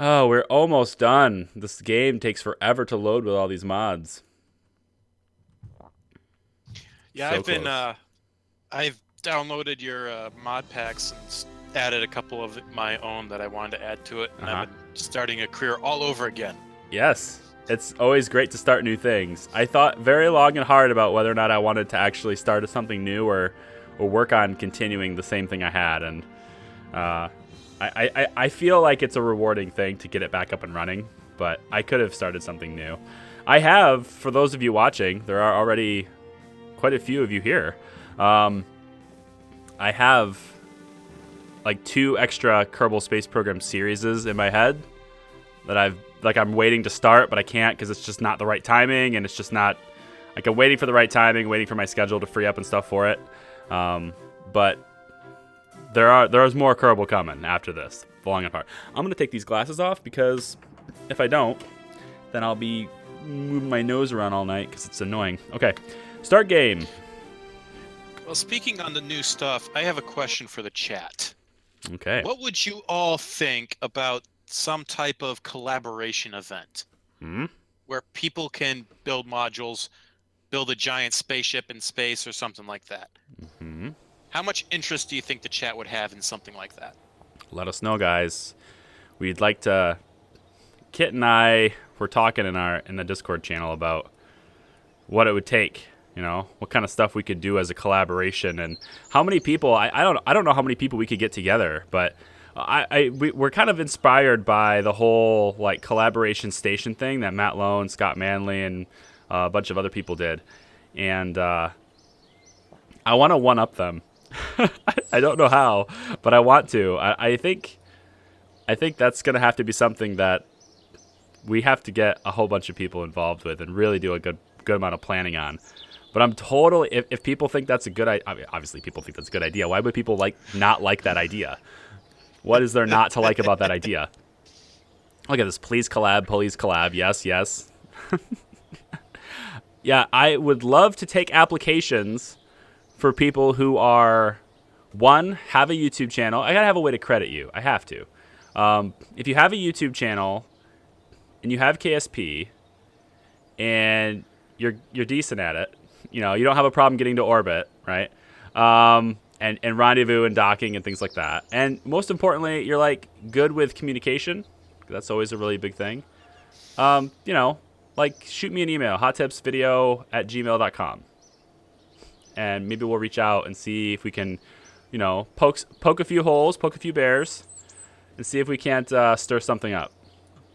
Oh, we're almost done. This game takes forever to load with all these mods. Yeah, So close. I've downloaded your mod packs and added a couple of my own that I wanted to add to it, and Uh-huh. I've been starting a career all over again. Yes. It's always great to start new things. I thought very long and hard about whether or not I wanted to actually start something new or work on continuing the same thing I had, and uh, I feel like it's a rewarding thing to get it back up and running, but I could have started something new. I have, for those of you watching, there are already quite a few of you here. Um, I have like 2 extra Kerbal Space Program series in my head that I'm waiting to start, but I can't because it's just not the right timing, and it's just not like I'm waiting for the right timing, waiting for my schedule to free up and stuff for it. But there's more Kerbal coming after this, falling apart. I'm gonna take these glasses off because if I don't, then I'll be moving my nose around all night because it's annoying. Okay, start game. Well, speaking on the new stuff, I have a question for the chat. Okay. What would you all think about some type of collaboration event Hmm. where people can build modules, build a giant spaceship in space or something like that? Hmm. How much interest do you think the chat would have in something like that? Let us know, guys. We'd like to. Kit and I were talking in the Discord channel about what it would take. You know, what kind of stuff we could do as a collaboration, and how many people. I don't know how many people we could get together, but we're kind of inspired by the whole like collaboration station thing that Matt Lone, Scott Manley, and a bunch of other people did, and I want to one up them. I don't know how, but I want to. I think that's gonna have to be something that we have to get a whole bunch of people involved with and really do a good amount of planning on. But I'm totally if people think that's a good idea. I mean, obviously people think that's a good idea. Why would people not like that idea? What is there not to like about that idea? Look at this. Please collab. Yes, yes. Yeah, I would love to take applications for people who are, one, have a YouTube channel. I gotta have a way to credit you. I have to. If you have a YouTube channel and you have KSP and you're decent at it, you know, you don't have a problem getting to orbit, right? And rendezvous and docking and things like that. And most importantly, you're like good with communication. That's always a really big thing. You know, like shoot me an email, hottipsvideo@gmail.com. And maybe we'll reach out and see if we can, you know, poke a few holes, poke a few bears, and see if we can't stir something up.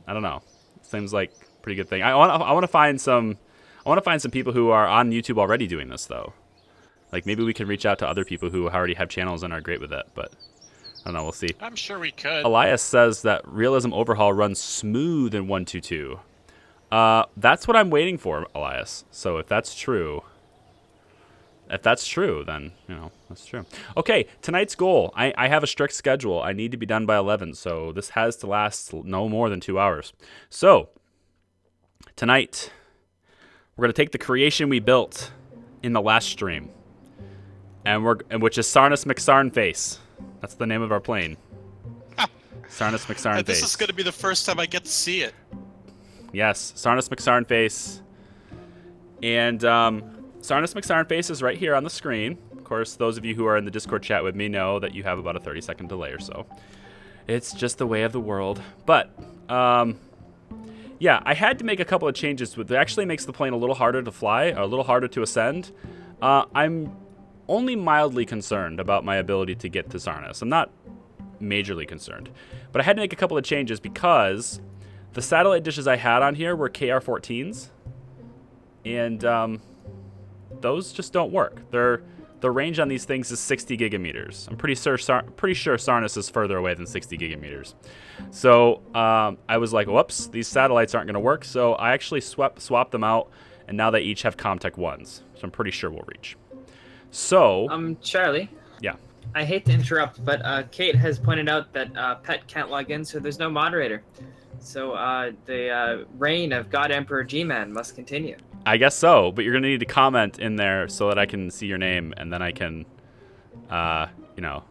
I don't know. Seems like a pretty good thing. I want to find some people who are on YouTube already doing this though. Like maybe we can reach out to other people who already have channels and are great with it, but I don't know, we'll see. I'm sure we could. Elias says that Realism Overhaul runs smooth in 122. That's what I'm waiting for, Elias. So if that's true, then, you know, that's true. Okay, tonight's goal. I have a strict schedule. I need to be done by 11, so this has to last no more than 2 hours. So, tonight, we're going to take the creation we built in the last stream, which is Sarnus McSarnface. That's the name of our plane. Sarnus McSarnface. This is going to be the first time I get to see it. Yes, Sarnus McSarnface. And Sarnus McSarnface is right here on the screen. Of course, those of you who are in the Discord chat with me know that you have about a 30-second delay or so. It's just the way of the world. But, yeah, I had to make a couple of changes. It actually makes the plane a little harder to fly, or a little harder to ascend. I'm only mildly concerned about my ability to get to Sarnas. I'm not majorly concerned. But I had to make a couple of changes because the satellite dishes I had on here were KR-14s. And those just don't work. The range on these things is 60 gigameters. I'm pretty sure Sarnas is further away than 60 gigameters. So I was like, whoops, these satellites aren't going to work. So I actually swapped them out, and now they each have Comtech 1s. So I'm pretty sure we'll reach. So... Charlie? Yeah. I hate to interrupt, but Kate has pointed out that Pet can't log in, so there's no moderator. So the reign of God Emperor G-Man must continue. I guess so, but you're going to need to comment in there so that I can see your name, and then I can, you know,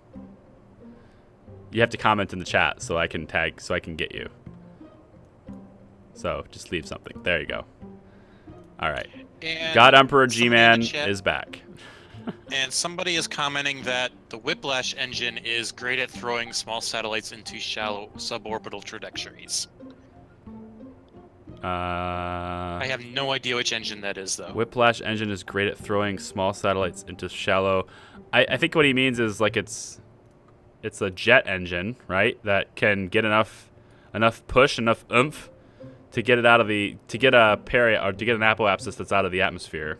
you have to comment in the chat so I can get you. So just leave something. There you go. All right. And God Emperor somebody in G-Man the chat- is back. And somebody is commenting that the Whiplash engine is great at throwing small satellites into shallow suborbital trajectories. I have no idea which engine that is, though. Whiplash engine is great at throwing small satellites into shallow. I think what he means is like it's a jet engine, right? That can get enough push, enough oomph to get it out of to get a to get an apoapsis that's out of the atmosphere.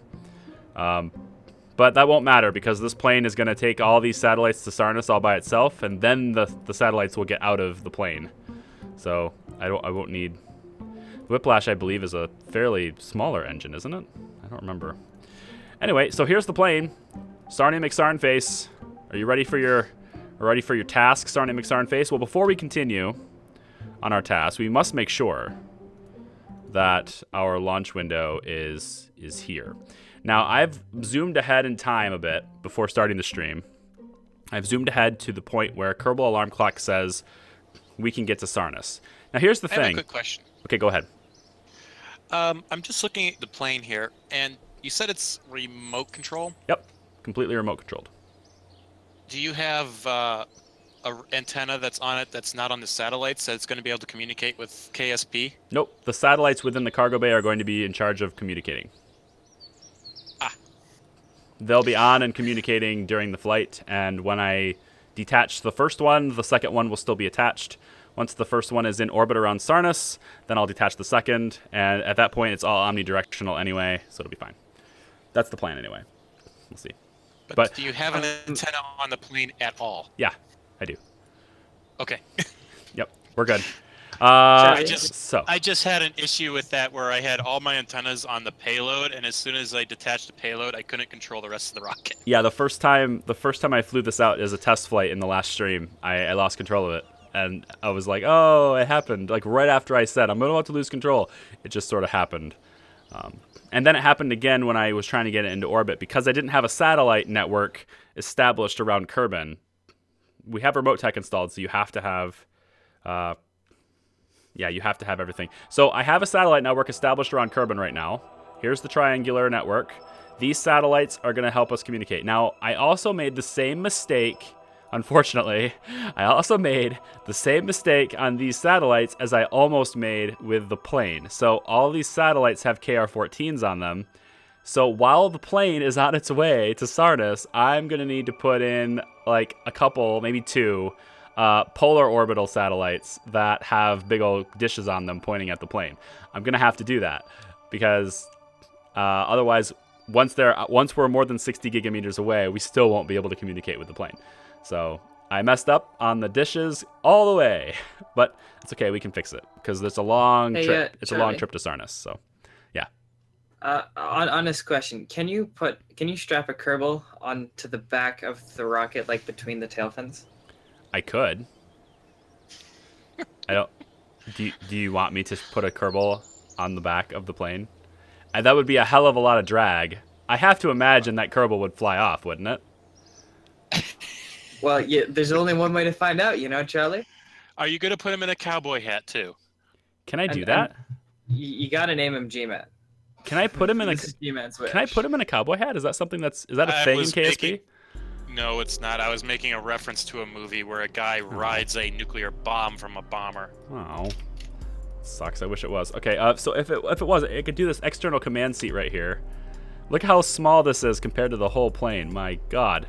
But that won't matter because this plane is going to take all these satellites to Sarnus all by itself, and then the satellites will get out of the plane. So I won't need. Whiplash, I believe, is a fairly smaller engine, isn't it? I don't remember. Anyway, so here's the plane. Sarny McSarnface. Are you ready for your task, Sarny McSarnface? Well, before we continue on our task, we must make sure that our launch window is here. Now, I've zoomed ahead in time a bit before starting the stream. I've zoomed ahead to the point where Kerbal Alarm Clock says we can get to Sarnus. Now, here's the thing. I have a quick question. Okay, go ahead. I'm just looking at the plane here, and you said it's remote control? Yep, completely remote controlled. Do you have a antenna that's on it that's not on the satellites that's going to be able to communicate with KSP? Nope, the satellites within the cargo bay are going to be in charge of communicating. They'll be on and communicating during the flight, and when I detach the first one, the second one will still be attached. Once the first one is in orbit around Sarnus, then I'll detach the second, and at that point it's all omnidirectional anyway, so it'll be fine. That's the plan anyway. We'll see. But do you have an antenna on the plane at all? Yeah, I do. Okay. Yep, we're good. I just had an issue with that where I had all my antennas on the payload, and as soon as I detached the payload, I couldn't control the rest of the rocket. Yeah, the first time I flew this out as a test flight in the last stream, I lost control of it. And I was like, oh, it happened. Like right after I said, I'm about to lose control. It just sort of happened. And then it happened again when I was trying to get it into orbit. Because I didn't have a satellite network established around Kerbin. We have RemoteTech installed, so you have to have... you have to have everything. So I have a satellite network established around Kerbin right now. Here's the triangular network. These satellites are going to help us communicate. Now, I also made the same mistake... Unfortunately, I also made the same mistake on these satellites as I almost made with the plane. So all these satellites have KR-14s on them. So while the plane is on its way to Sarnus, I'm going to need to put in like a couple, maybe two, polar orbital satellites that have big old dishes on them pointing at the plane. I'm going to have to do that because otherwise, once we're more than 60 gigameters away, we still won't be able to communicate with the plane. So I messed up on the dishes all the way, but it's okay. We can fix it because it's a long trip. It's a long trip to Sarnus. So, yeah. Honest question: Can you strap a Kerbal onto the back of the rocket, like between the tail fins? I could. I don't. Do you want me to put a Kerbal on the back of the plane? And that would be a hell of a lot of drag. I have to imagine that Kerbal would fly off, wouldn't it? Well, yeah, there's only one way to find out, Charlie. Are you going to put him in a cowboy hat, too? Can I do that? You got to name him G-Man. Can I put him in a G-Man switch. Can I put him in a cowboy hat? Is that something is that a thing in KSP? No, it's not. I was making a reference to a movie where a guy rides a nuclear bomb from a bomber. Oh. Sucks. I wish it was. Okay, so if it was, it could do this external command seat right here. Look how small this is compared to the whole plane. My God.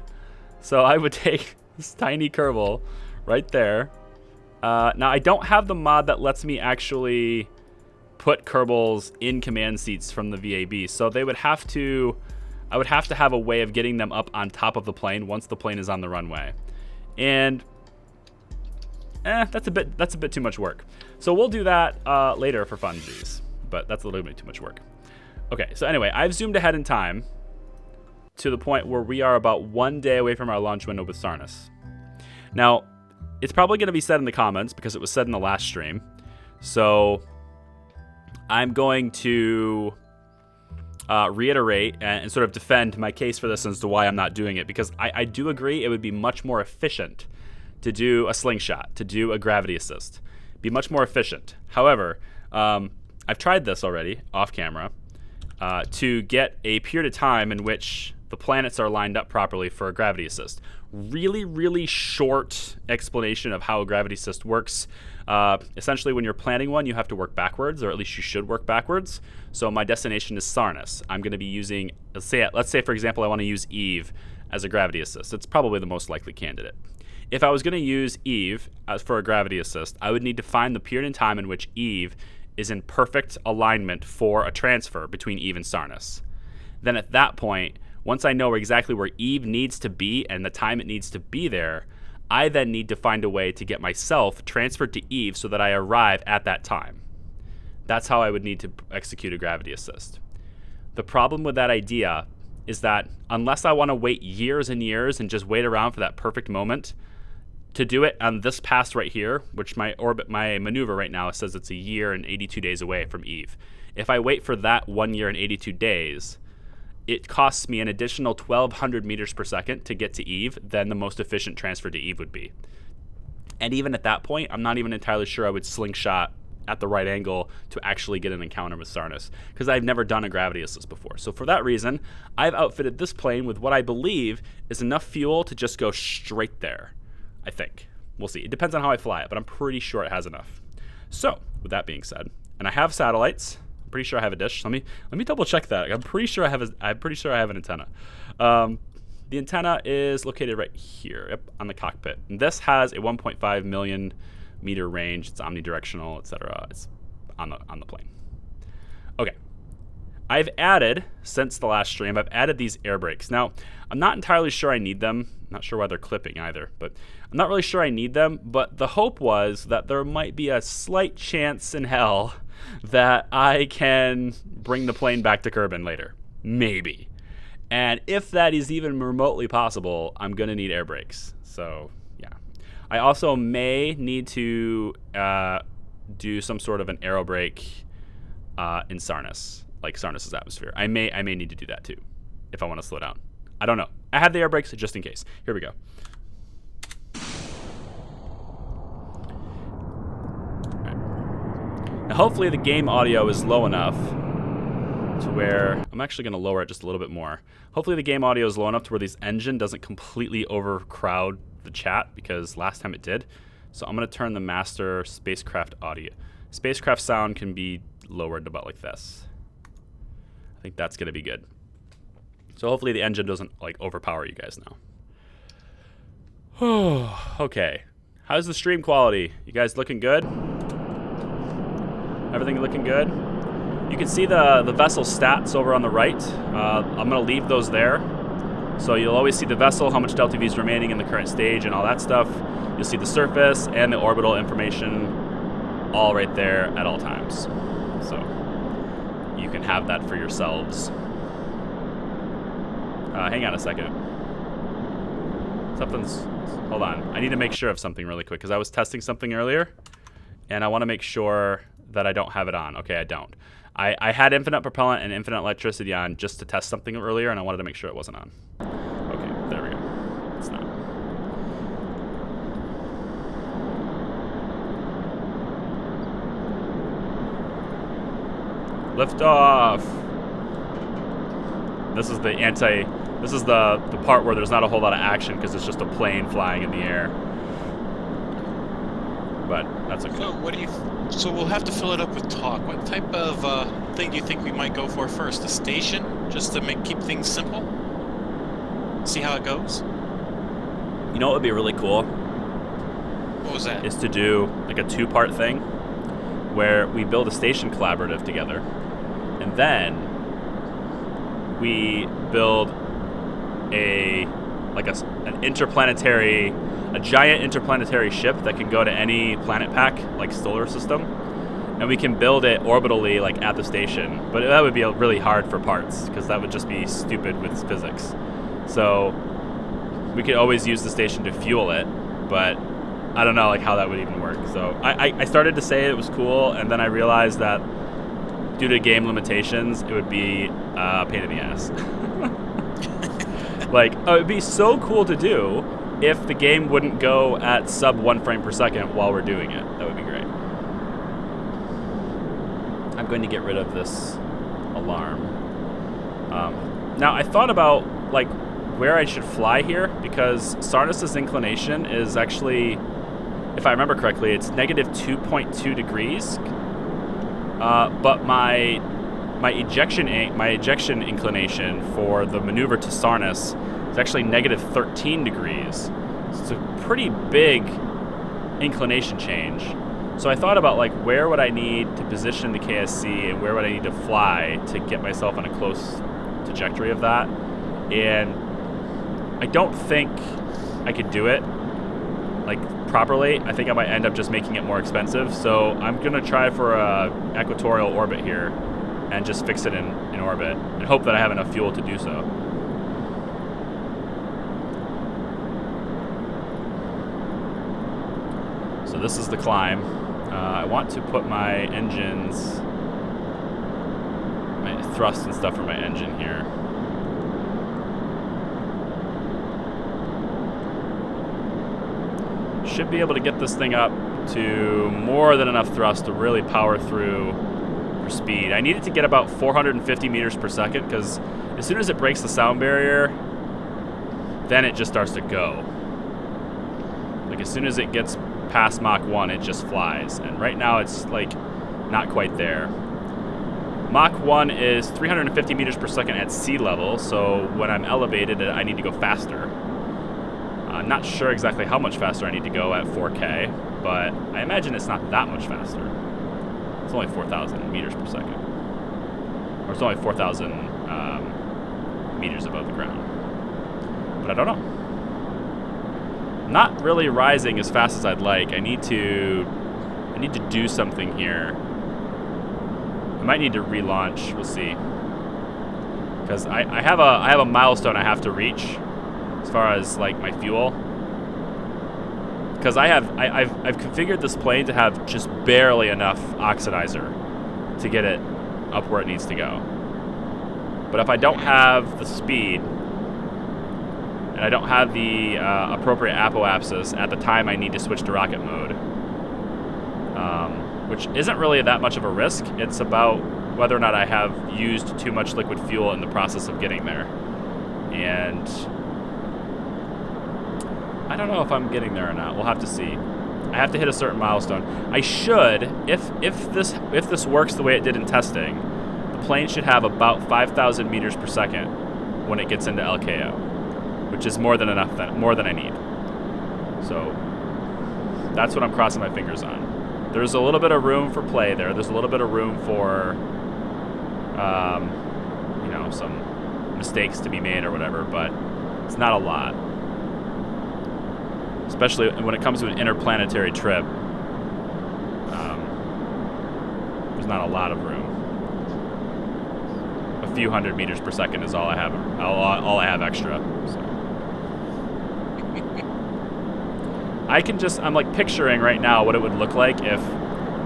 So I would take this tiny Kerbal right there. Now, I don't have the mod that lets me actually put Kerbals in command seats from the VAB. So I would have to have a way of getting them up on top of the plane once the plane is on the runway. And that's a bit too much work. So we'll do that later for funsies, but that's a little bit too much work. Okay, so anyway, I've zoomed ahead in time to the point where we are about 1 day away from our launch window with Sarnus. Now, it's probably going to be said in the comments because it was said in the last stream. So I'm going to reiterate and sort of defend my case for this as to why I'm not doing it, because I do agree it would be much more efficient to do a slingshot, to do a gravity assist. Be much more efficient. However, I've tried this already off camera to get a period of time in which the planets are lined up properly for a gravity assist. Really, really short explanation of how a gravity assist works. Essentially, when you're planning one, you have to work backwards, or at least you should work backwards. So my destination is Sarnus. I'm going to be using, let's say for example, I want to use Eve as a gravity assist. It's probably the most likely candidate. If I was going to use Eve as for a gravity assist, I would need to find the period in time in which Eve is in perfect alignment for a transfer between Eve and Sarnus. Then at that point, once I know exactly where Eve needs to be and the time it needs to be there, I then need to find a way to get myself transferred to Eve so that I arrive at that time. That's how I would need to execute a gravity assist. The problem with that idea is that unless I want to wait years and years and just wait around for that perfect moment, to do it on this pass right here, which my maneuver right now says it's a year and 82 days away from Eve. If I wait for that 1 year and 82 days, it costs me an additional 1,200 meters per second to get to Eve than the most efficient transfer to Eve would be. And even at that point, I'm not even entirely sure I would slingshot at the right angle to actually get an encounter with Sarnus, because I've never done a gravity assist before. So for that reason, I've outfitted this plane with what I believe is enough fuel to just go straight there. I think. We'll see. It depends on how I fly it, but I'm pretty sure it has enough. So, with that being said, and I have satellites. I'm pretty sure I have a dish. Let me double check that. I'm pretty sure I have an antenna. The antenna is located right here, on the cockpit. And this has a 1.5 million meter range. It's omnidirectional, etc. It's on the plane. Okay. I've added, since the last stream, I've added these air brakes. Now, I'm not entirely sure I need them. I'm not sure why they're clipping either, but I'm not really sure I need them. But the hope was that there might be a slight chance in hell that I can bring the plane back to Kerbin later. Maybe. And if that is even remotely possible, I'm going to need air brakes. So, yeah. I also may need to do some sort of an aero brake in Sarnus. Like Sarnus' atmosphere. I may need to do that too, if I want to slow down. I don't know. I have the air brakes just in case. Here we go. Right. Now hopefully the game audio is low enough to where I'm actually going to lower it just a little bit more. Hopefully the game audio is low enough to where this engine doesn't completely overcrowd the chat, because last time it did. So I'm going to turn the master spacecraft audio. Spacecraft sound can be lowered about like this. I think that's going to be good. So hopefully the engine doesn't like overpower you guys now. Okay. How's the stream quality? You guys looking good? Everything looking good? You can see the vessel stats over on the right. I'm going to leave those there. So you'll always see the vessel, how much delta V is remaining in the current stage and all that stuff. You'll see the surface and the orbital information all right there at all times. So you can have that for yourselves. Hang on a second. Hold on. I need to make sure of something really quick, because I was testing something earlier, and I want to make sure that I don't have it on. Okay, I don't. I had infinite propellant and infinite electricity on just to test something earlier, and I wanted to make sure it wasn't on. Okay, there we go. It's not. Liftoff. This is the part where there's not a whole lot of action because it's just a plane flying in the air. But that's okay. So we'll have to fill it up with talk. What type of thing do you think we might go for first? A station, just to keep things simple? See how it goes? You know what would be really cool? What was that? Is to do like a two-part thing where we build a station collaborative together, and then we build a giant interplanetary ship that can go to any planet pack, like solar system, and we can build it orbitally, like at the station. But that would be really hard for parts, because that would just be stupid with physics. So we could always use the station to fuel it, but I don't know like how that would even work. So I started to say it was cool, and then I realized that due to game limitations, it would be a pain in the ass. Like, it would be so cool to do if the game wouldn't go at sub 1 frame per second while we're doing it. That would be great. I'm going to get rid of this alarm. Now I thought about like where I should fly here, because Sarnus's inclination is actually, if I remember correctly, it's negative 2.2 degrees. But my ejection inclination for the maneuver to Sarnas is actually negative 13 degrees. So it's a pretty big inclination change. So I thought about like where would I need to position the KSC and where would I need to fly to get myself on a close trajectory of that. And I don't think I could do it like properly. I think I might end up just making it more expensive. So I'm gonna try for a equatorial orbit here and just fix it in orbit and hope that I have enough fuel to do so. So this is the climb. I want to put my engines, my thrust and stuff for my engine here. Should be able to get this thing up to more than enough thrust to really power through for speed. I need it to get about 450 meters per second, because as soon as it breaks the sound barrier, then it just starts to go. Like as soon as it gets past Mach 1, it just flies. And right now it's like not quite there. Mach 1 is 350 meters per second at sea level, so when I'm elevated, I need to go faster. I'm not sure exactly how much faster I need to go at 4K, but I imagine it's not that much faster. It's only 4,000 meters per second. Or it's only 4,000 meters above the ground. But I don't know. I'm not really rising as fast as I'd like. I need to do something here. I might need to relaunch. We'll see. Because I have a milestone I have to reach as far as like my fuel. Because I've configured this plane to have just barely enough oxidizer to get it up where it needs to go. But if I don't have the speed and I don't have the appropriate apoapsis at the time I need to switch to rocket mode, which isn't really that much of a risk. It's about whether or not I have used too much liquid fuel in the process of getting there. And I don't know if I'm getting there or not. We'll have to see. I have to hit a certain milestone. I should, if this works the way it did in testing, the plane should have about 5,000 meters per second when it gets into LKO, which is more than enough, more than I need. So that's what I'm crossing my fingers on. There's a little bit of room for play there. There's a little bit of room for, you know, some mistakes to be made or whatever, but it's not a lot. Especially when it comes to an interplanetary trip, there's not a lot of room. A few hundred meters per second is all I have. All I have extra. So. I'm like picturing right now what it would look like if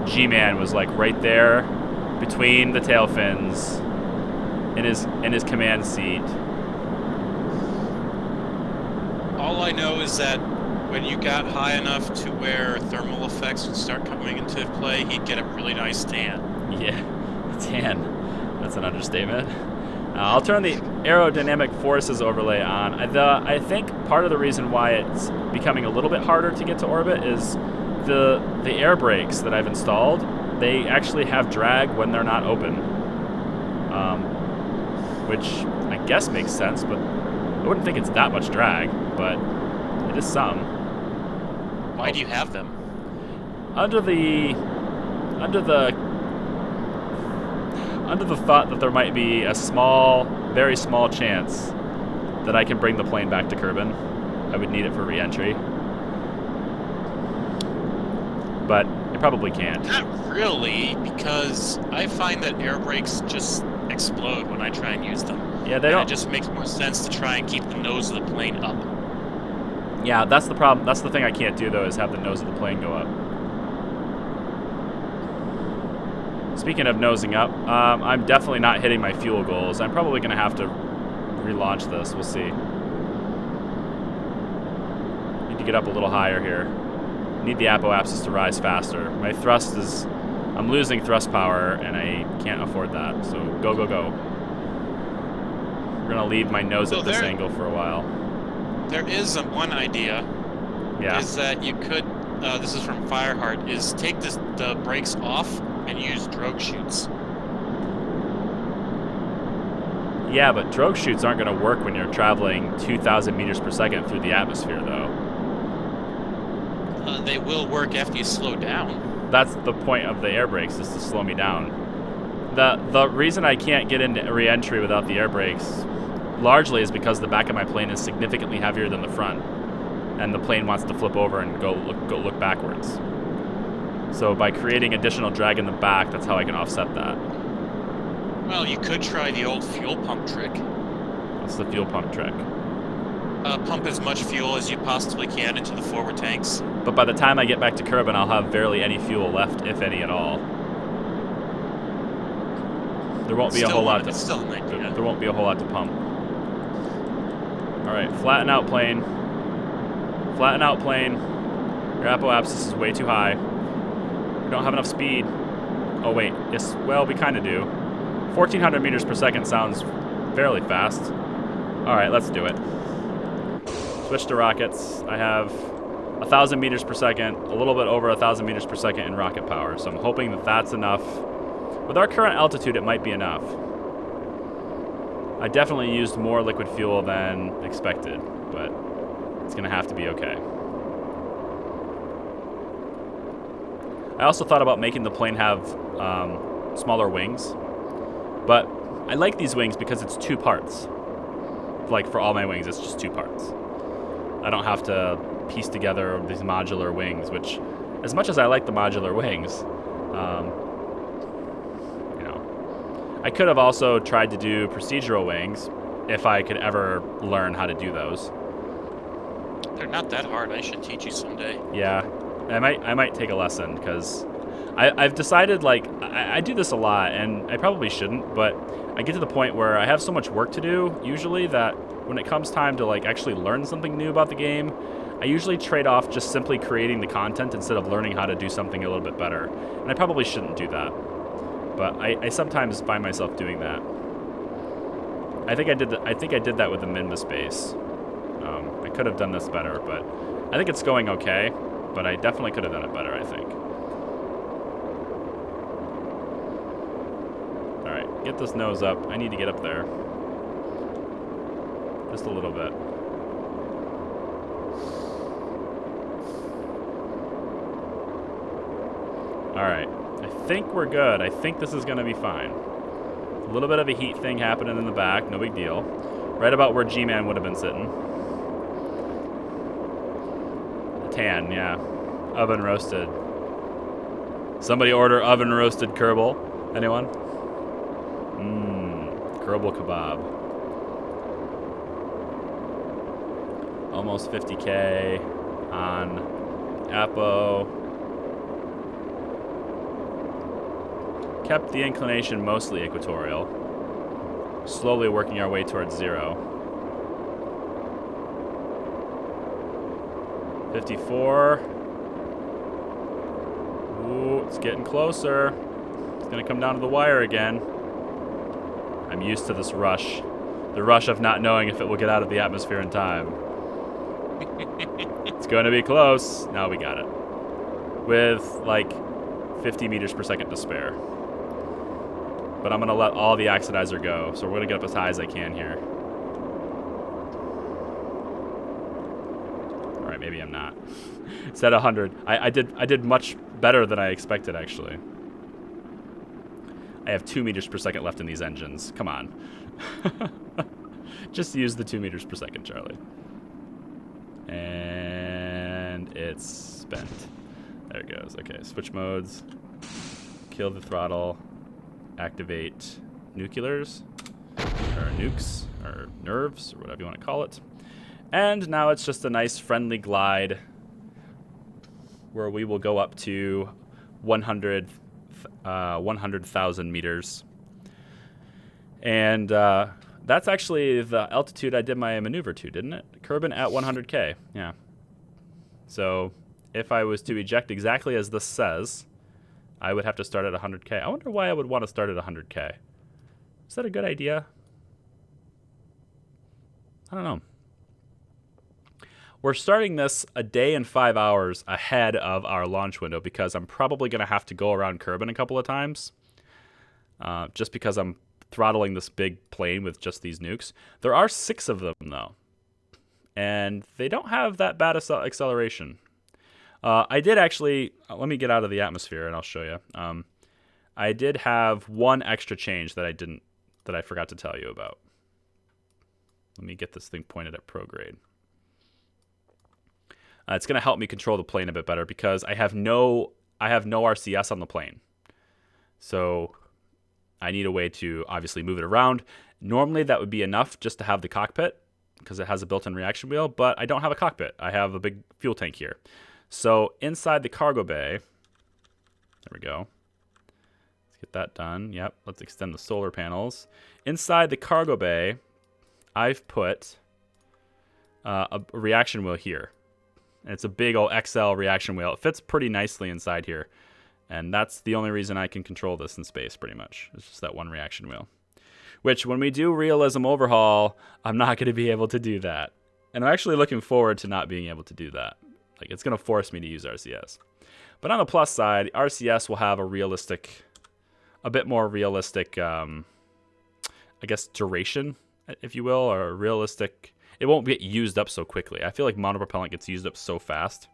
G-Man was like right there between the tail fins in his command seat. All I know is that when you got high enough to where thermal effects would start coming into play, he'd get a really nice tan. Yeah, tan. That's an understatement. I'll turn the aerodynamic forces overlay on. I think part of the reason why it's becoming a little bit harder to get to orbit is the air brakes that I've installed. They actually have drag when they're not open, which I guess makes sense, but I wouldn't think it's that much drag, but it is some. Why do you have them? Under the thought that there might be a small, very small chance that I can bring the plane back to Kerbin. I would need it for re-entry. But I probably can't. Not really, because I find that air brakes just explode when I try and use them. Yeah, they don't. It just makes more sense to try and keep the nose of the plane up. Yeah, that's the problem. That's the thing I can't do, though, is have the nose of the plane go up. Speaking of nosing up, I'm definitely not hitting my fuel goals. I'm probably going to have to relaunch this. We'll see. Need to get up a little higher here. Need the apoapsis to rise faster. My thrust is I'm losing thrust power, and I can't afford that. So go, go, go. We're gonna leave my nose at this angle for a while. There is one idea. Yeah. Is that you could, this is from Fireheart, is take the brakes off and use drogue chutes. Yeah, but drogue chutes aren't going to work when you're traveling 2,000 meters per second through the atmosphere, though. They will work after you slow down. That's the point of the air brakes, is to slow me down. The reason I can't get into re-entry without the air brakes largely is because the back of my plane is significantly heavier than the front, and the plane wants to flip over and go look backwards. So by creating additional drag in the back, that's how I can offset that. Well, you could try the old fuel pump trick. What's the fuel pump trick? Pump as much fuel as you possibly can into the forward tanks. But by the time I get back to Kerbin, I'll have barely any fuel left, if any at all. There won't be a whole lot to. It's still an idea. There won't be a whole lot to pump. All right, flatten out plane. Flatten out plane. Your apoapsis is way too high. We don't have enough speed. Oh wait, yes. Well, we kind of do. 1,400 meters per second sounds fairly fast. All right, let's do it. Switch to rockets. I have 1,000 meters per second, a little bit over 1,000 meters per second in rocket power. So I'm hoping that that's enough. With our current altitude, it might be enough. I definitely used more liquid fuel than expected, but it's gonna have to be okay. I also thought about making the plane have smaller wings, but I like these wings because it's two parts. Like for all my wings, it's just two parts. I don't have to piece together these modular wings, which, as much as I like the modular wings, you know, I could have also tried to do procedural wings if I could ever learn how to do those. They're not that hard. I should teach you someday. Yeah, I might take a lesson, because I've decided, like, I do this a lot, and I probably shouldn't, but I get to the point where I have so much work to do, usually, that when it comes time to, like, actually learn something new about the game, I usually trade off just simply creating the content instead of learning how to do something a little bit better. And I probably shouldn't do that, but I sometimes find myself doing that. I think I did that with the Minmus base. I could have done this better, but I think it's going okay, but I definitely could have done it better, I think. Alright, get this nose up. I need to get up there. Just a little bit. Alright, I think we're good. I think this is going to be fine. A little bit of a heat thing happening in the back, no big deal. Right about where G-Man would have been sitting. Tan, yeah. Oven roasted. Somebody order oven roasted Kerbal? Anyone? Kerbal kebab. Almost 50K on Apo. Kept the inclination mostly equatorial. Slowly working our way towards 0. 54. Ooh, it's getting closer. It's gonna come down to the wire again. I'm used to this rush. The rush of not knowing if it will get out of the atmosphere in time. It's gonna be close. Now we got it. With like 50 meters per second to spare. But I'm gonna let all the oxidizer go, so we're gonna get up as high as I can here. Alright, maybe I'm not. It's at 100. I did much better than I expected, actually. I have 2 meters per second left in these engines. Come on. Just use the 2 meters per second, Charlie. And it's spent. There it goes. Okay, switch modes. Kill the throttle. Activate nuclears, or nukes, or nerves, or whatever you want to call it. And now it's just a nice friendly glide where we will go up to 100,000 meters. And that's actually the altitude I did my maneuver to, didn't it? Kerbin at 100K, yeah. So if I was to eject exactly as this says, I would have to start at 100K. I wonder why I would want to start at 100K. Is that a good idea? I don't know. We're starting this a day and 5 hours ahead of our launch window because I'm probably going to have to go around Kerbin a couple of times. Just because I'm throttling this big plane with just these nukes. There are 6 of them, though. And they don't have that bad acceleration. I did actually... let me get out of the atmosphere and I'll show you. I did have one extra change that I forgot to tell you about. Let me get this thing pointed at prograde. It's going to help me control the plane a bit better because I have no RCS on the plane. So I need a way to obviously move it around. Normally that would be enough just to have the cockpit because it has a built-in reaction wheel, but I don't have a cockpit. I have a big fuel tank here. So inside the cargo bay, there we go. Let's get that done. Yep, let's extend the solar panels. Inside the cargo bay, I've put a reaction wheel here. And it's a big old XL reaction wheel. It fits pretty nicely inside here. And that's the only reason I can control this in space, pretty much. It's just that one reaction wheel. Which, when we do realism overhaul, I'm not going to be able to do that. And I'm actually looking forward to not being able to do that. Like, it's going to force me to use RCS. But on the plus side, RCS will have a bit more realistic, I guess, duration, if you will, or realistic... It won't get used up so quickly. I feel like monopropellant gets used up so fast.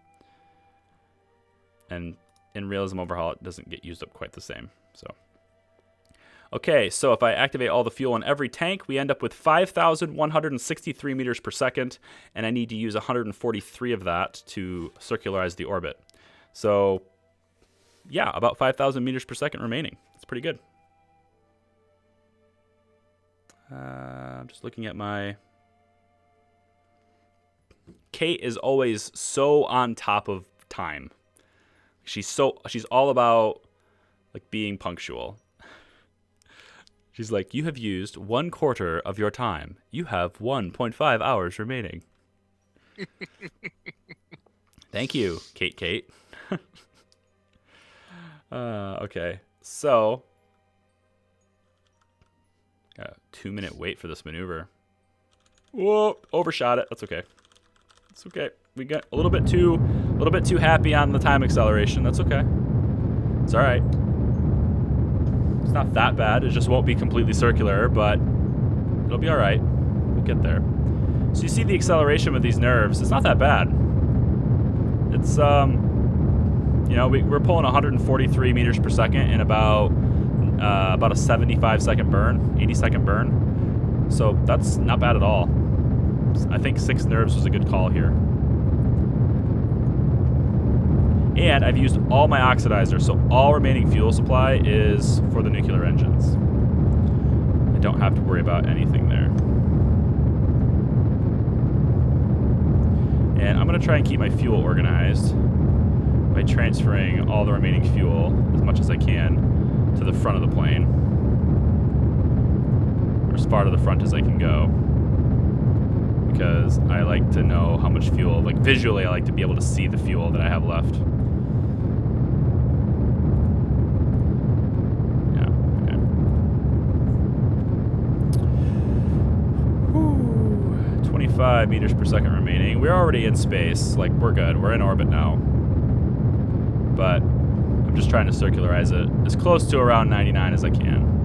And in realism overhaul, it doesn't get used up quite the same. So, okay, so if I activate all the fuel in every tank, we end up with 5,163 meters per second, and I need to use 143 of that to circularize the orbit. So, yeah, about 5,000 meters per second remaining. That's pretty good. I'm just looking at my... Kate is always so on top of time. She's all about like being punctual. She's like, you have used 1/4 of your time. You have 1.5 hours remaining. Thank you, Kate. Okay, so got a 2-minute wait for this maneuver. Whoa, overshot it. That's okay. It's okay. We got a little bit too happy on the time acceleration. That's okay. It's all right. It's not that bad. It just won't be completely circular, but it'll be all right. We'll get there. So you see the acceleration with these nerves. It's not that bad. It's you know, we're pulling 143 meters per second in about a 75-second burn, 80-second burn. So that's not bad at all. I think 6 nerves was a good call here. And I've used all my oxidizer, so all remaining fuel supply is for the nuclear engines. I don't have to worry about anything there. And I'm going to try and keep my fuel organized by transferring all the remaining fuel as much as I can to the front of the plane. Or as far to the front as I can go. Because I like to know how much fuel, like visually I like to be able to see the fuel that I have left. Yeah, okay. Whew. 25 meters per second remaining. We're already in space, like we're good, we're in orbit now. But I'm just trying to circularize it as close to around 99 as I can.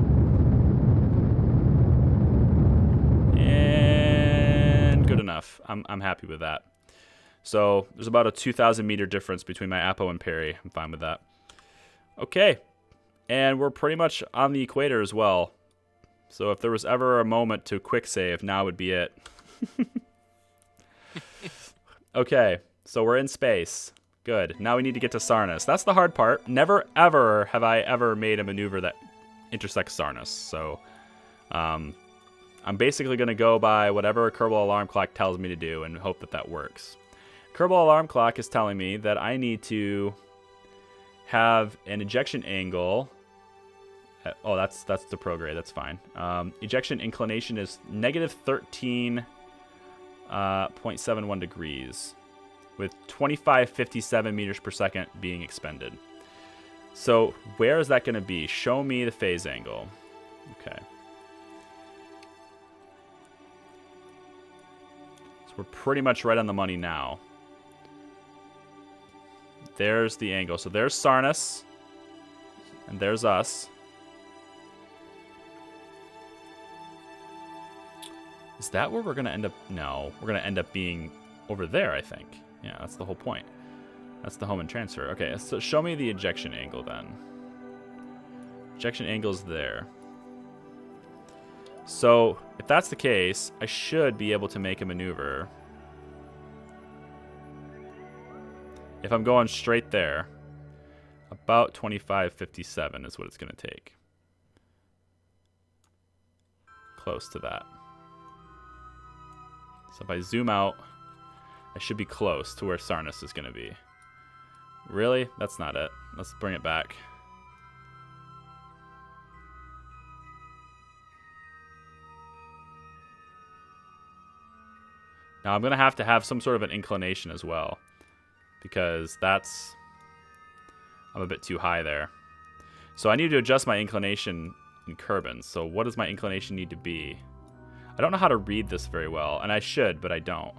Good enough. I'm happy with that. So there's about a 2,000 meter difference between my Apo and Perry. I'm fine with that. Okay. And we're pretty much on the equator as well. So if there was ever a moment to quick save, now would be it. Okay. So we're in space. Good. Now we need to get to Sarnus. That's the hard part. Never, ever have I ever made a maneuver that intersects Sarnus. So, I'm basically going to go by whatever Kerbal Alarm Clock tells me to do and hope that that works. Kerbal Alarm Clock is telling me that I need to have an ejection angle. Oh, that's the prograde. That's fine. Ejection inclination is negative 13.71 degrees with 2557 meters per second being expended. So where is that going to be? Show me the phase angle. Okay. So we're pretty much right on the money now. There's the angle. So there's Sarnus. And there's us. Is that where we're going to end up? No. We're going to end up being over there, I think. Yeah, that's the whole point. That's the home and transfer. Okay, so show me the ejection angle then. Ejection angle's there. So, if that's the case, I should be able to make a maneuver. If I'm going straight there, about 25.57 is what it's going to take. Close to that. So if I zoom out, I should be close to where Sarnus is going to be. Really? That's not it. Let's bring it back. Now I'm going to have some sort of an inclination as well, because that's... I'm a bit too high there. So I need to adjust my inclination in Kerbin. So what does my inclination need to be? I don't know how to read this very well, and I should, but I don't.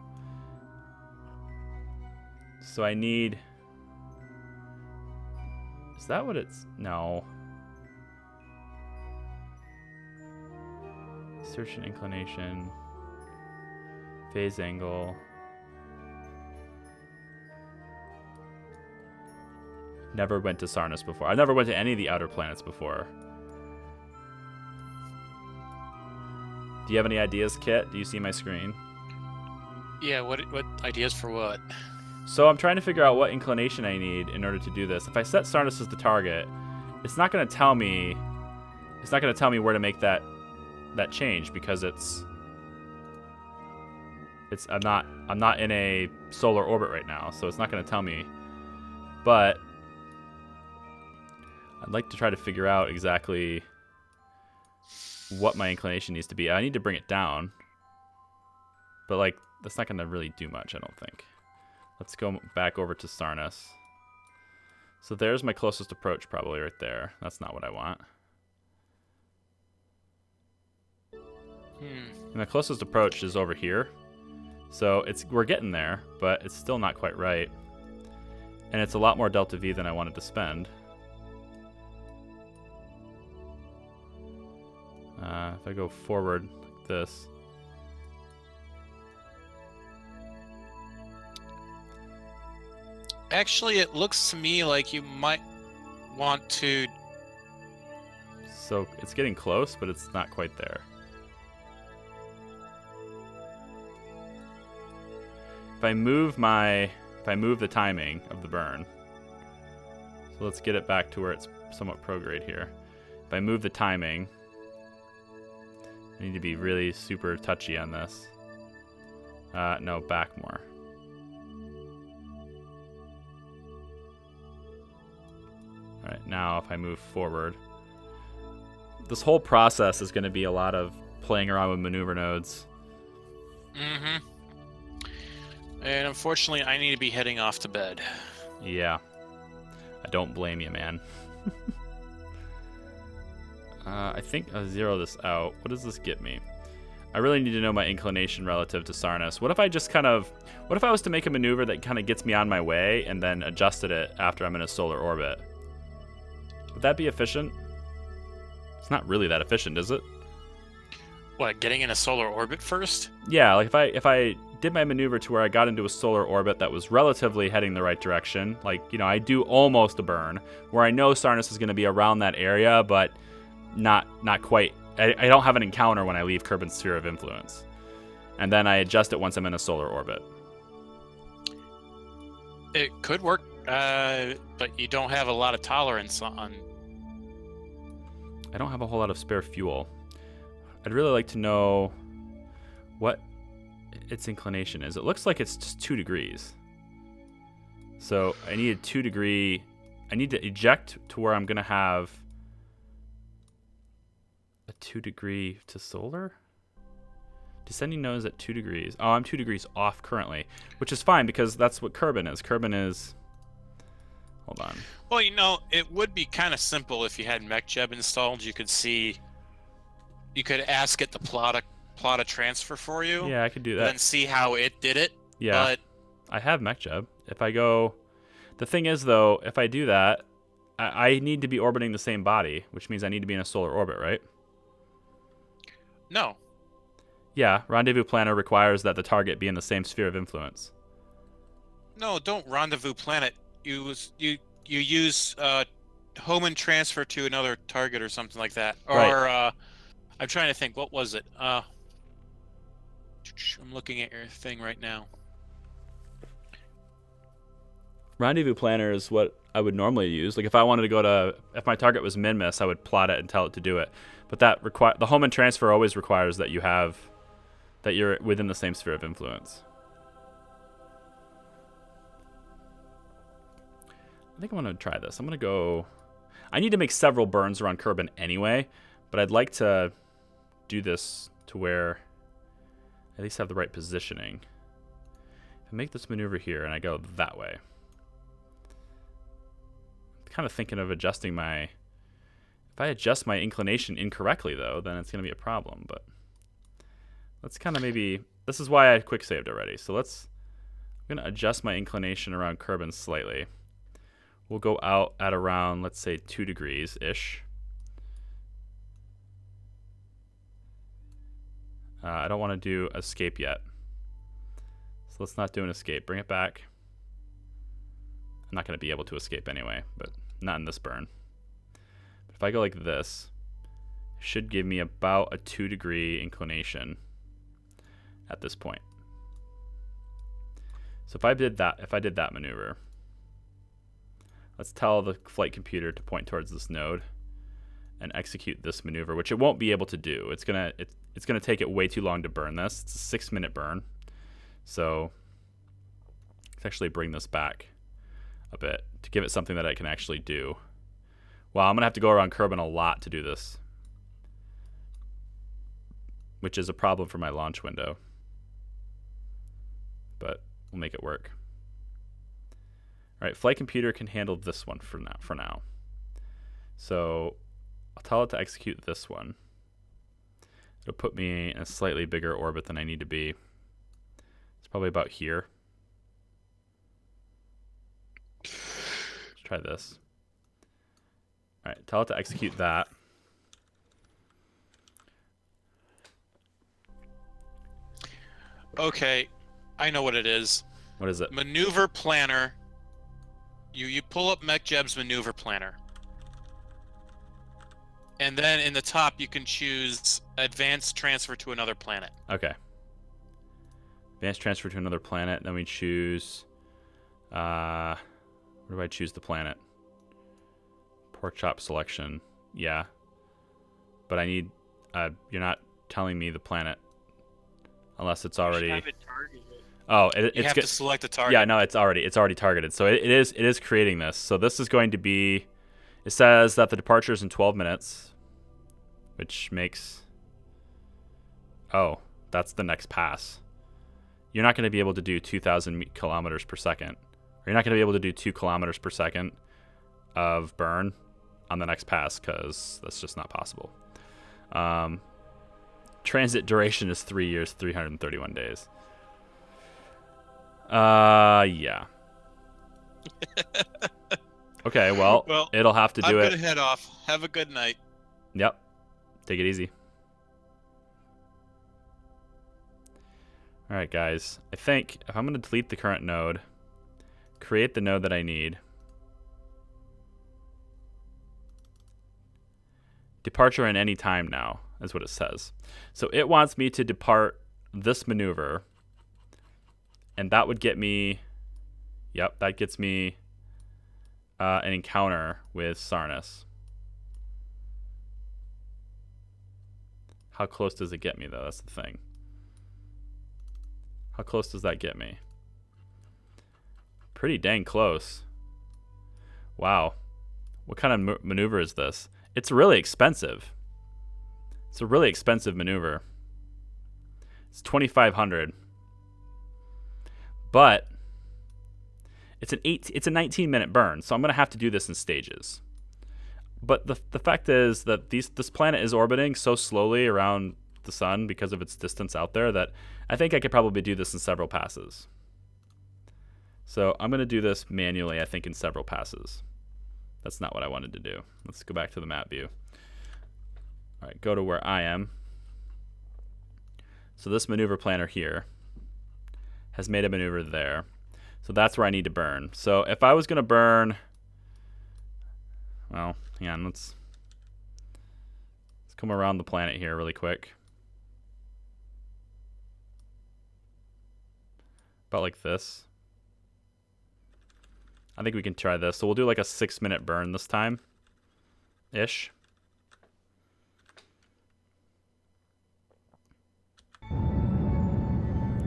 So I need... Is that what it's... No. Insertion inclination. Phase angle. Never went to Sarnus before. I never went to any of the outer planets before. Do you have any ideas, Kit? Do you see my screen? Yeah, what ideas for what? So I'm trying to figure out what inclination I need in order to do this. If I set Sarnus as the target, it's not going to tell me. It's not going to tell me where to make that change, because I'm not in a solar orbit right now, so it's not going to tell me. But I'd like to try to figure out exactly what my inclination needs to be. I need to bring it down, but like that's not going to really do much, I don't think. Let's go back over to Sarnus. So there's my closest approach, probably right there. That's not what I want. And my closest approach is over here. So we're getting there, but it's still not quite right. And it's a lot more delta V than I wanted to spend. If I go forward like this. Actually, it looks to me like you might want to... So it's getting close, but it's not quite there. If I move the timing of the burn, so let's get it back to where it's somewhat prograde here. If I move the timing, I need to be really super touchy on this. No, back more. Alright, now if I move forward, this whole process is going to be a lot of playing around with maneuver nodes. Mm-hmm. And unfortunately, I need to be heading off to bed. Yeah. I don't blame you, man. I think I'll zero this out. What does this get me? I really need to know my inclination relative to Sarnus. What if I was to make a maneuver that kind of gets me on my way and then adjusted it after I'm in a solar orbit? Would that be efficient? It's not really that efficient, is it? What, getting in a solar orbit first? Yeah, like if I did my maneuver to where I got into a solar orbit that was relatively heading the right direction, like, you know, I do almost a burn, where I know Sarnus is going to be around that area, but not quite. I don't have an encounter when I leave Kerbin's sphere of influence. And then I adjust it once I'm in a solar orbit. It could work, but you don't have a lot of tolerance on... I don't have a whole lot of spare fuel. I'd really like to know what its inclination is. It looks like it's just 2 degrees. So I need a 2 degree... I need to eject to where I'm going to have a 2 degree to solar? Descending nose at 2 degrees. Oh, I'm 2 degrees off currently, which is fine because that's what Kerbin is. Kerbin is Hold on. Well, you know, it would be kind of simple if you had MechJeb installed. You could ask it to plot a transfer for you. Yeah, I could do And that. then see how it did it. Yeah, But I have MechJeb. If I go, the thing is though, if I do that, I need to be orbiting the same body, which means I need to be in a solar orbit, right? no. Yeah, Rendezvous Planner requires that the target be in the same sphere of influence. No, don't rendezvous planet. You use home and transfer to another target or something like that. Or Right. I'm trying to think. What was it? I'm looking at your thing right now. Rendezvous Planner is what I would normally use. Like if I wanted to go to, if my target was min-miss, I would plot it and tell it to do it. But the home and transfer always requires that you're within the same sphere of influence. I think I'm going to try this. I'm going to go... I need to make several burns around Kerbin anyway, but I'd like to do this to where I at least have the right positioning. If I make this maneuver here and I go that way. I'm kind of thinking of adjusting my... If I adjust my inclination incorrectly, though, then it's going to be a problem, but... Let's kind of maybe... This is why I quick saved already. So I'm going to adjust my inclination around Kerbin slightly. We'll go out at around, let's say, 2 degrees-ish. I don't want to do escape yet. So let's not do an escape. Bring it back. I'm not going to be able to escape anyway, but not in this burn. But if I go like this, it should give me about a 2-degree inclination at this point. So if I did that maneuver, let's tell the flight computer to point towards this node and execute this maneuver, which it won't be able to do. It's gonna take it way too long to burn this. It's a 6-minute burn. So let's actually bring this back a bit to give it something that I can actually do. Well, I'm gonna have to go around Kerbin a lot to do this, which is a problem for my launch window. But we'll make it work. All right, flight computer can handle this one for now. So I'll tell it to execute this one. It'll put me in a slightly bigger orbit than I need to be. It's probably about here. Let's try this. All right, tell it to execute that. Okay, I know what it is. What is it? Maneuver planner. You pull up MechJeb's maneuver planner. And then in the top you can choose advanced transfer to another planet. Okay. Advanced transfer to another planet. Then we choose... where do I choose the planet? Pork chop selection. Yeah. But I need... you're not telling me the planet. Unless it's already... You should have it targeted. Oh, You it's have to select the target. Yeah, no, it's already targeted. So it is creating this. So this is going to be... It says that the departure is in 12 minutes, which makes... Oh, that's the next pass. You're not going to be able to do 2,000 kilometers per second. Or you're not going to be able to do 2 kilometers per second of burn on the next pass, because that's just not possible. Transit duration is 3 years, 331 days. Yeah. Okay, well, it'll have to do I'm it. gonna head off. Have a good night. Yep. Take it easy. All right, guys. I think if I'm going to delete the current node, create the node that I need. Departure in any time now, is what it says. So it wants me to depart this maneuver, and that would get me... Yep, that gets me an encounter with Sarnus. How close does it get me, though? That's the thing. How close does that get me? Pretty dang close. Wow. What kind of maneuver is this? It's really expensive. It's a really expensive maneuver. It's 2,500. But it's a 19-minute burn, so I'm gonna have to do this in stages. But the fact is that this planet is orbiting so slowly around the sun because of its distance out there that I think I could probably do this in several passes. So I'm gonna do this manually, I think, in several passes. That's not what I wanted to do. Let's go back to the map view. All right, go to where I am. So this maneuver planner here has made a maneuver there. So that's where I need to burn. So if I was going to burn, well, hang on, let's come around the planet here really quick. About like this. I think we can try this. So we'll do like a 6-minute burn this time-ish.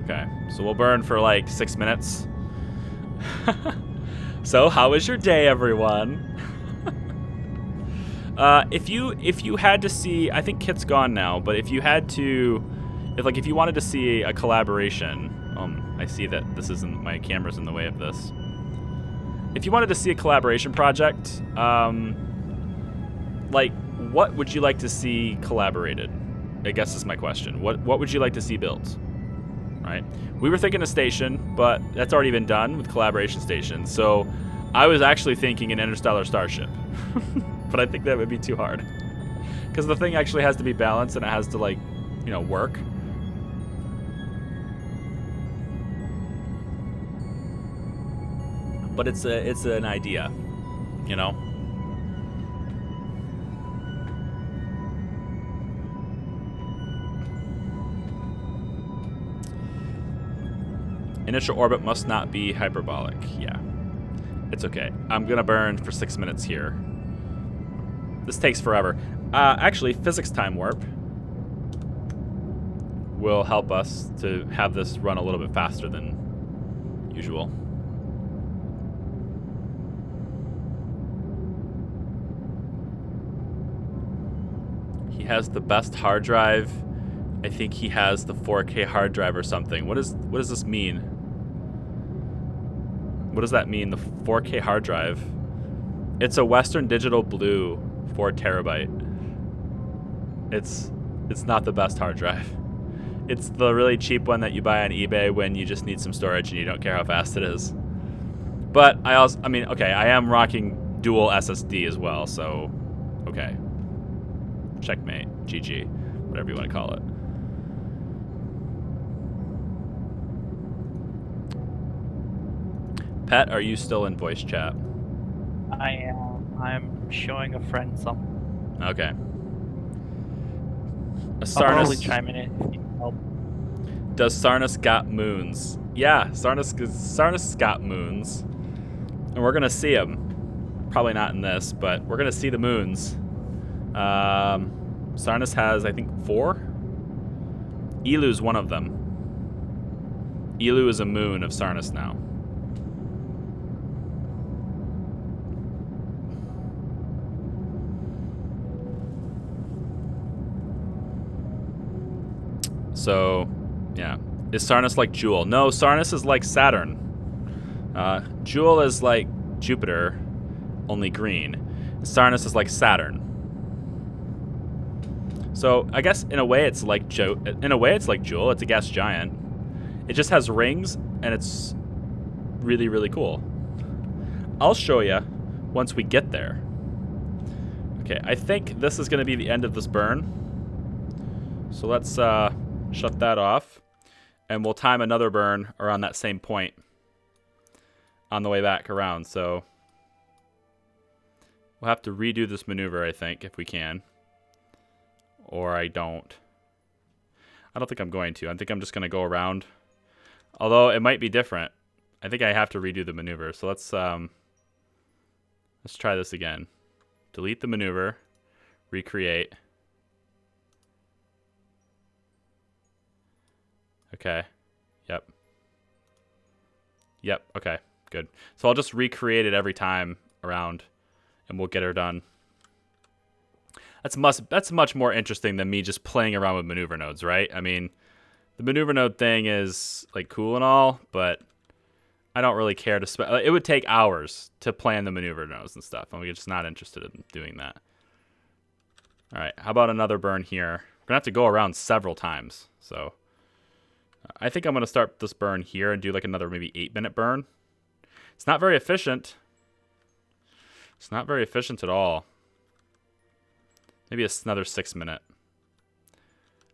Okay, so we'll burn for like 6 minutes. So, how was your day, everyone? If you had to see, I think Kit's gone now, but if you had to, if you wanted to see a collaboration, I see that this isn't, my camera's in the way of this. If you wanted to see a collaboration project, like, what would you like to see collaborated? I guess is my question. What would you like to see built? Right? We were thinking a station, but that's already been done with collaboration stations. So I was actually thinking an interstellar starship. But I think that would be too hard. Because the thing actually has to be balanced and it has to, like, you know, work. But it's an idea, you know? Initial orbit must not be hyperbolic. Yeah. It's okay. I'm going to burn for 6 minutes here. This takes forever. Actually, physics time warp will help us to have this run a little bit faster than usual. He has the best hard drive. I think he has the 4K hard drive or something. What does this mean? What does that mean, the 4K hard drive? It's a Western Digital Blue 4 terabyte. It's not the best hard drive. It's the really cheap one that you buy on eBay when you just need some storage and you don't care how fast it is. But I mean, okay, I am rocking dual SSD as well, so okay. Checkmate, GG, whatever you want to call it. Pat, are you still in voice chat? I am. I'm showing a friend something. Okay. I'll probably chime in if you need help. Does Sarnus got moons? Yeah, Sarnus got moons. And we're going to see them. Probably not in this, but we're going to see the moons. Sarnus has, I think, 4? Elu's one of them. Elu is a moon of Sarnus now. So, yeah. Is Sarnus like Jewel? No, Sarnus is like Saturn. Jewel is like Jupiter, only green. Sarnus is like Saturn. So, I guess in a way it's like Jewel. It's a gas giant. It just has rings, and it's really, really cool. I'll show you once we get there. Okay, I think this is going to be the end of this burn. So let's shut that off, and we'll time another burn around that same point on the way back around. So we'll have to redo this maneuver, I think, if we can. Or I don't think I'm going to. I think I'm just going to go around. Although it might be different. I think I have to redo the maneuver. So let's try this again. Delete the maneuver. Recreate. Okay. Yep. Okay. Good. So I'll just recreate it every time around, and we'll get her done. That's much more interesting than me just playing around with maneuver nodes, right? I mean, the maneuver node thing is like cool and all, but I don't really care to spend. It would take hours to plan the maneuver nodes and stuff, and we're just not interested in doing that. All right, how about another burn here? We're gonna have to go around several times, so I think I'm gonna start this burn here and do like another maybe 8-minute burn. It's not very efficient. It's not very efficient at all. Maybe another 6-minute.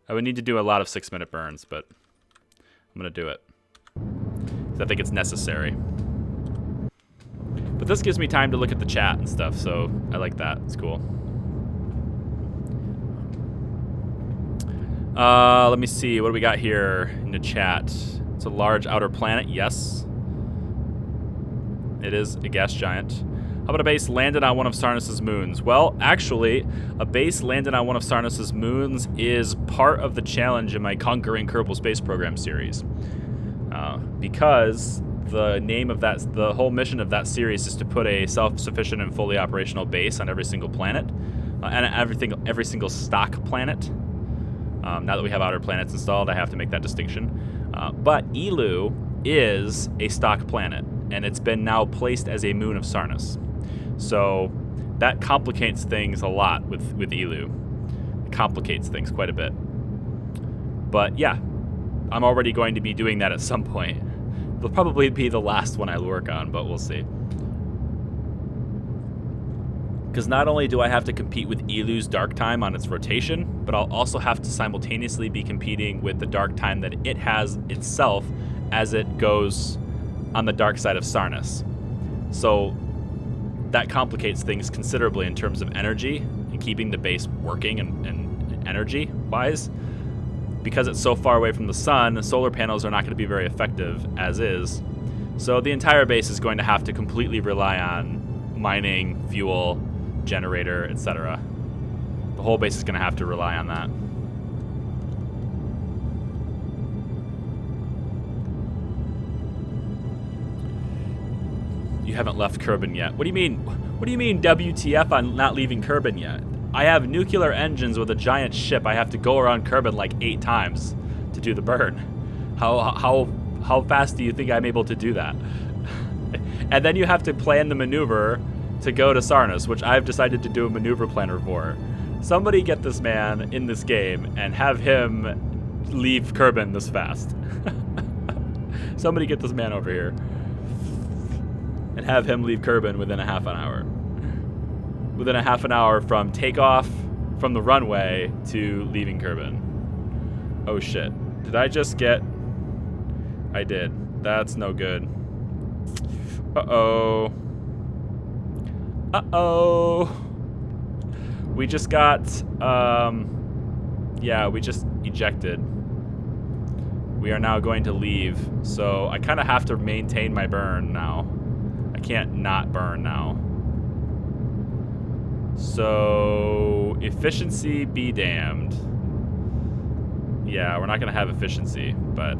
I would need to do a lot of 6-minute burns, but I'm gonna do it. I think it's necessary. But this gives me time to look at the chat and stuff, so I like that. It's cool. Let me see. What do we got here in the chat? It's a large outer planet. Yes. It is a gas giant. How about a base landed on one of Sarnus' moons? Well, actually, a base landed on one of Sarnus' moons is part of the challenge in my Conquering Kerbal Space Program series. Because the name of the whole mission of that series is to put a self-sufficient and fully operational base on every single planet, and every single stock planet. Now that we have outer planets installed, I have to make that distinction. But Elu is a stock planet, and it's been now placed as a moon of Sarnus. So that complicates things a lot with Elu. It complicates things quite a bit. But yeah, I'm already going to be doing that at some point. It'll probably be the last one I work on, but we'll see. Because not only do I have to compete with Elu's dark time on its rotation, but I'll also have to simultaneously be competing with the dark time that it has itself as it goes on the dark side of Sarnus. So that complicates things considerably in terms of energy and keeping the base working and energy-wise. Because it's so far away from the sun, the solar panels are not going to be very effective as is. So the entire base is going to have to completely rely on mining, fuel, generator, etc. The whole base is going to have to rely on that. You haven't left Kerbin yet. What do you mean? What do you mean WTF on not leaving Kerbin yet? I have nuclear engines with a giant ship. I have to go around Kerbin like 8 times to do the burn. How fast do you think I'm able to do that? And then you have to plan the maneuver to go to Sarnus, which I've decided to do a maneuver planner for. Somebody get this man in this game and have him leave Kerbin this fast. Somebody get this man over here and have him leave Kerbin within a half an hour. Within a half an hour from takeoff from the runway to leaving Kerbin. Oh shit. Did I just get... I did. That's no good. Uh-oh. Uh-oh. We just got... yeah, we just ejected. We are now going to leave. So I kind of have to maintain my burn now. I can't not burn now. So, efficiency be damned. Yeah, we're not going to have efficiency, but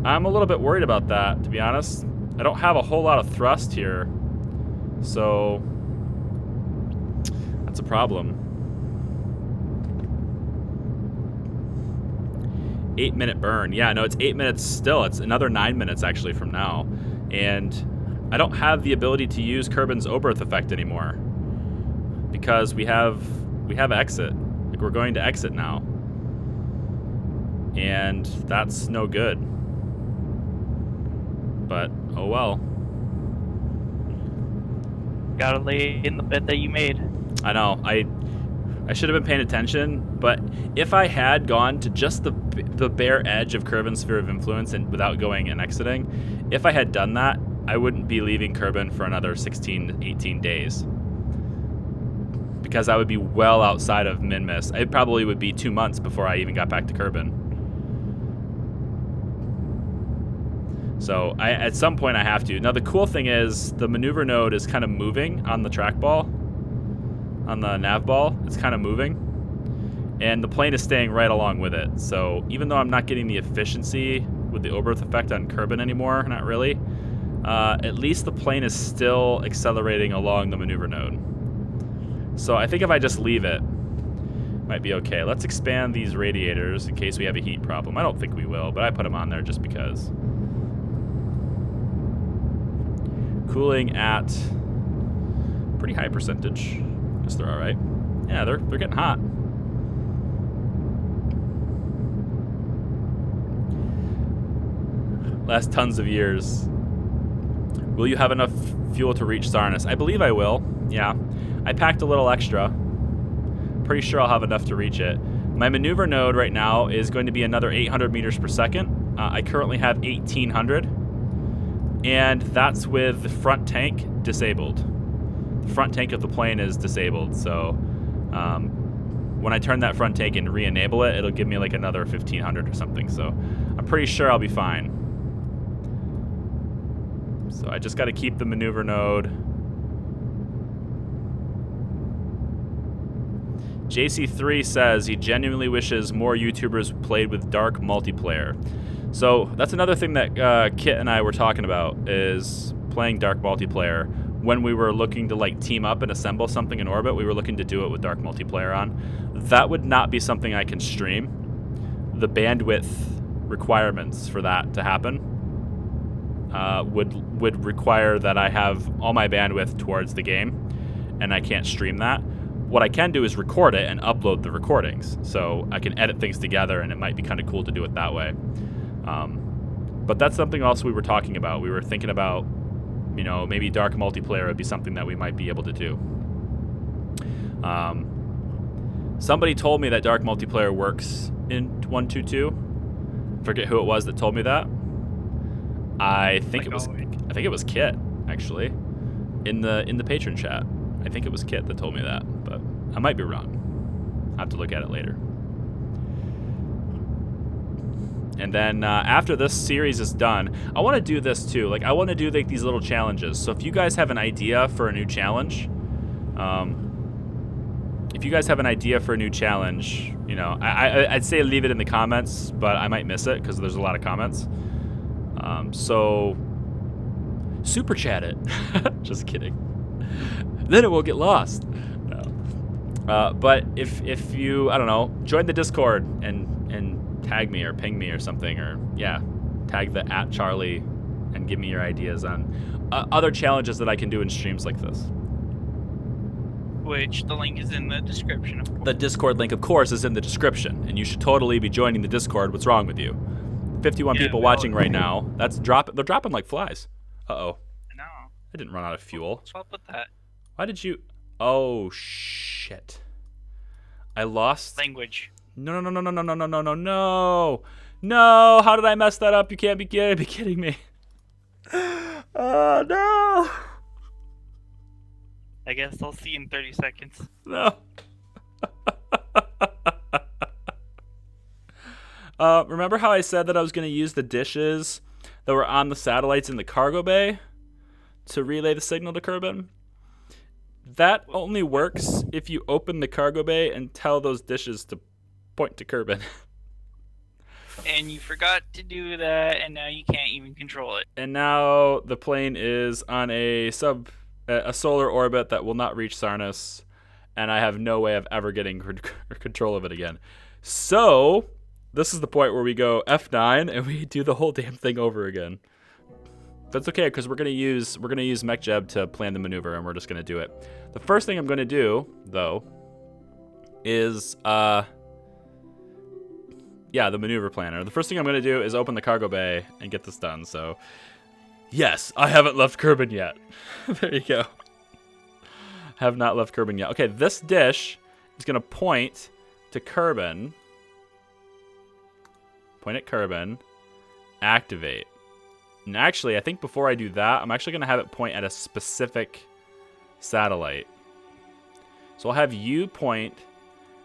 I'm a little bit worried about that, to be honest. I don't have a whole lot of thrust here, so that's a problem. 8-minute burn. Yeah, no, it's 8 minutes still. It's another 9 minutes, actually, from now. And I don't have the ability to use Kerbin's Oberth effect anymore. Because we have exit. Like, we're going to exit now. And that's no good. But, oh well. Gotta lay in the bed that you made. I know. I should have been paying attention, but if I had gone to just the bare edge of Kerbin's sphere of influence and without going and exiting, if I had done that, I wouldn't be leaving Kerbin for another 16 to 18 days. Because I would be well outside of Minmus. It probably would be 2 months before I even got back to Kerbin. So at some point I have to. Now the cool thing is the maneuver node is kind of moving on the trackball, on the nav ball. It's kind of moving, and the plane is staying right along with it. So even though I'm not getting the efficiency with the Oberth effect on Kerbin anymore, not really, at least the plane is still accelerating along the maneuver node. So I think if I just leave it, might be okay. Let's expand these radiators in case we have a heat problem. I don't think we will, but I put them on there just because. cooling at pretty high percentage. Guess they're all right. Yeah, they're getting hot. Last tons of years. Will you have enough fuel to reach Sarnus? I believe I will. Yeah. I packed a little extra. Pretty sure I'll have enough to reach it. My maneuver node right now is going to be another 800 meters per second. I currently have 1800. And that's with the front tank disabled. The front tank of the plane is disabled. So when I turn that front tank and re-enable it, it'll give me like another 1500 or something. So I'm pretty sure I'll be fine. So I just got to keep the maneuver node. JC3 says he genuinely wishes more YouTubers played with dark multiplayer. So that's another thing that Kit and I were talking about, is playing dark multiplayer. When we were looking to like team up and assemble something in orbit, we were looking to do it with dark multiplayer on. That would not be something I can stream. The bandwidth requirements for that to happen would require that I have all my bandwidth towards the game, and I can't stream that. What I can do is record it and upload the recordings, so I can edit things together, and it might be kind of cool to do it that way. But that's something else we were talking about. We were thinking about, you know, maybe dark multiplayer would be something that we might be able to do. Somebody told me that dark multiplayer works in 122. Forget who it was that told me that. I think it was Kit, actually, in the patron chat. I think it was Kit that told me that, but I might be wrong. I'll have to look at it later. And then after this series is done, I want to do this too. Like, I want to do like these little challenges. So if you guys have an idea for a new challenge, you know, I'd say leave it in the comments, but I might miss it because there's a lot of comments. So super chat it. Just kidding. Then it won't get lost. No. But if you, I don't know, join the Discord and tag me or ping me or something, or yeah, tag the @Charlie and give me your ideas on other challenges that I can do in streams like this. Which the link is in the description, of course. The Discord link, of course, is in the description, and you should totally be joining the Discord. What's wrong with you? 51 people watching right now. They're dropping like flies. Uh-oh. No. I didn't run out of fuel. What's up with that? Why did you... Oh, shit. I lost... Language. No. No, how did I mess that up? You can't be kidding me. Oh, no. I guess I'll see you in 30 seconds. No. Remember how I said that I was going to use the dishes that were on the satellites in the cargo bay to relay the signal to Kerbin? That only works if you open the cargo bay and tell those dishes to point to Kerbin. And you forgot to do that, and now you can't even control it. And now the plane is on a solar orbit that will not reach Sarnus, and I have no way of ever getting control of it again. So this is the point where we go F9 and we do the whole damn thing over again. That's okay, because we're gonna use MechJeb to plan the maneuver, and we're just gonna do it. The first thing I'm gonna do, though, is the maneuver planner. The first thing I'm gonna do is open the cargo bay and get this done. So, yes, I haven't left Kerbin yet. There you go. Have not left Kerbin yet. Okay, this dish is gonna point to Kerbin. Point at Kerbin. Activate. And actually, I think before I do that, I'm actually going to have it point at a specific satellite. So I'll have you point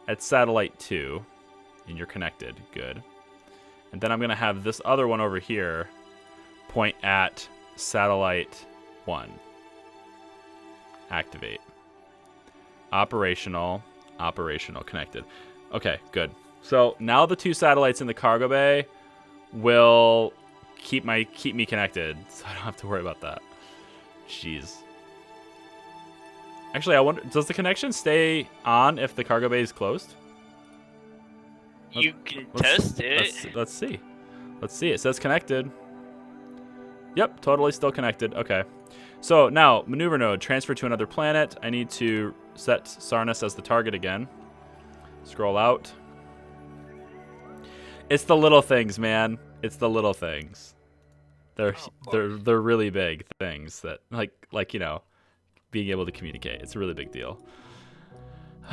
at satellite 2, and you're connected. Good. And then I'm going to have this other one over here point at satellite 1. Activate. Operational, connected. Okay, good. So now the two satellites in the cargo bay will keep me connected, so I don't have to worry about that. Jeez. Actually, I wonder, does the connection stay on if the cargo bay is closed? You can test it. Let's see. Let's see. It says connected. Yep, totally still connected. Okay. So now, maneuver node, transfer to another planet. I need to set Sarnus as the target again. Scroll out. It's the little things, man. It's the little things. They're really big things that like you know, being able to communicate. It's a really big deal.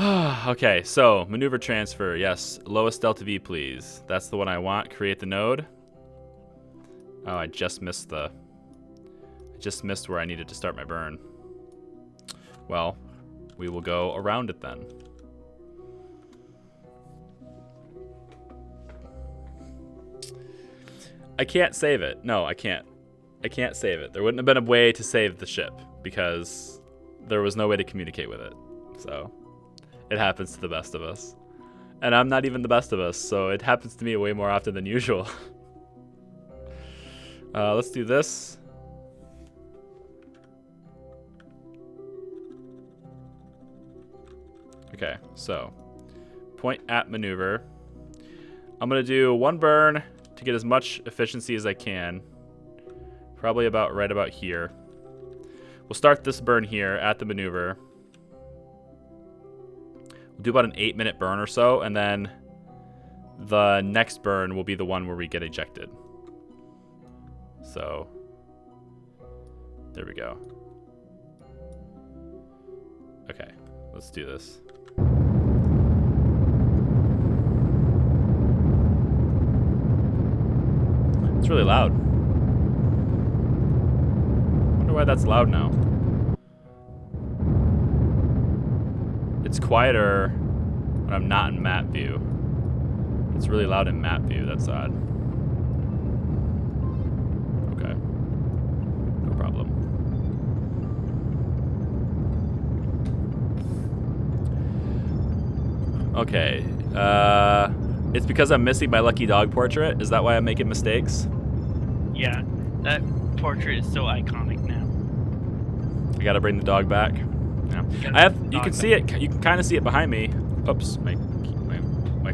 Okay, so maneuver transfer. Yes, lowest delta V, please. That's the one I want. Create the node. Oh, I just missed where I needed to start my burn. Well, we will go around it then. I can't save it. No, I can't. I can't save it. There wouldn't have been a way to save the ship because there was no way to communicate with it. So it happens to the best of us. And I'm not even the best of us, so it happens to me way more often than usual. Let's do this. Okay, so point at maneuver. I'm gonna do one burn to get as much efficiency as I can. Probably right about here. We'll start this burn here at the maneuver. We'll do about an 8-minute burn or so, and then the next burn will be the one where we get ejected. So there we go. Okay, let's do this. It's really loud. Wonder why that's loud now. It's quieter when I'm not in map view. It's really loud in map view. That's odd. Okay. No problem. Okay. It's because I'm missing my lucky dog portrait. Is that why I'm making mistakes? Yeah, that portrait is so iconic now. I gotta bring the dog back. Yeah. You can see it. You can kind of see it behind me. Oops, my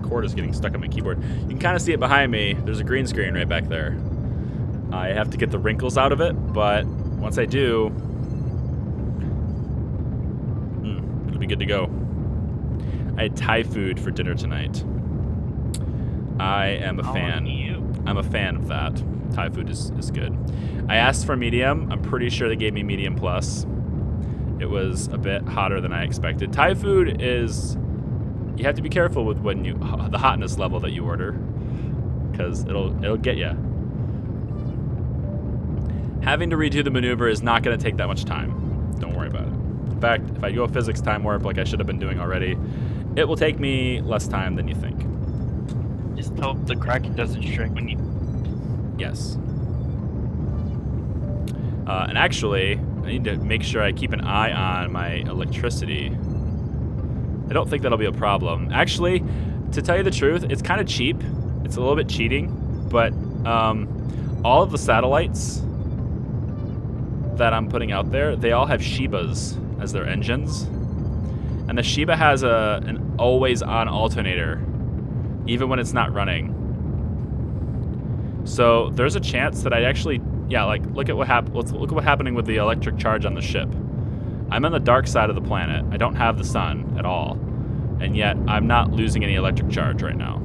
cord is getting stuck on my keyboard. You can kind of see it behind me. There's a green screen right back there. I have to get the wrinkles out of it, but once I do, it'll be good to go. I had Thai food for dinner tonight. I am a fan. I'm a fan of that. Thai food is good. I asked for medium. I'm pretty sure they gave me medium plus. It was a bit hotter than I expected. Thai food is, you have to be careful with the hotness level that you order, because it'll get you. Having to redo the maneuver is not going to take that much time. Don't worry about it. In fact, if I go physics time warp like I should have been doing already, it will take me less time than you think. Just hope the Kraken doesn't strike when you... Yes. And actually, I need to make sure I keep an eye on my electricity. I don't think that'll be a problem. Actually, to tell you the truth, it's kind of cheap. It's a little bit cheating, but all of the satellites that I'm putting out there, they all have Shibas as their engines. And the Shiba has an always-on alternator, even when it's not running. So there's a chance that I'd actually, look at what look at what's happening with the electric charge on the ship. I'm on the dark side of the planet. I don't have the sun at all, and yet I'm not losing any electric charge right now.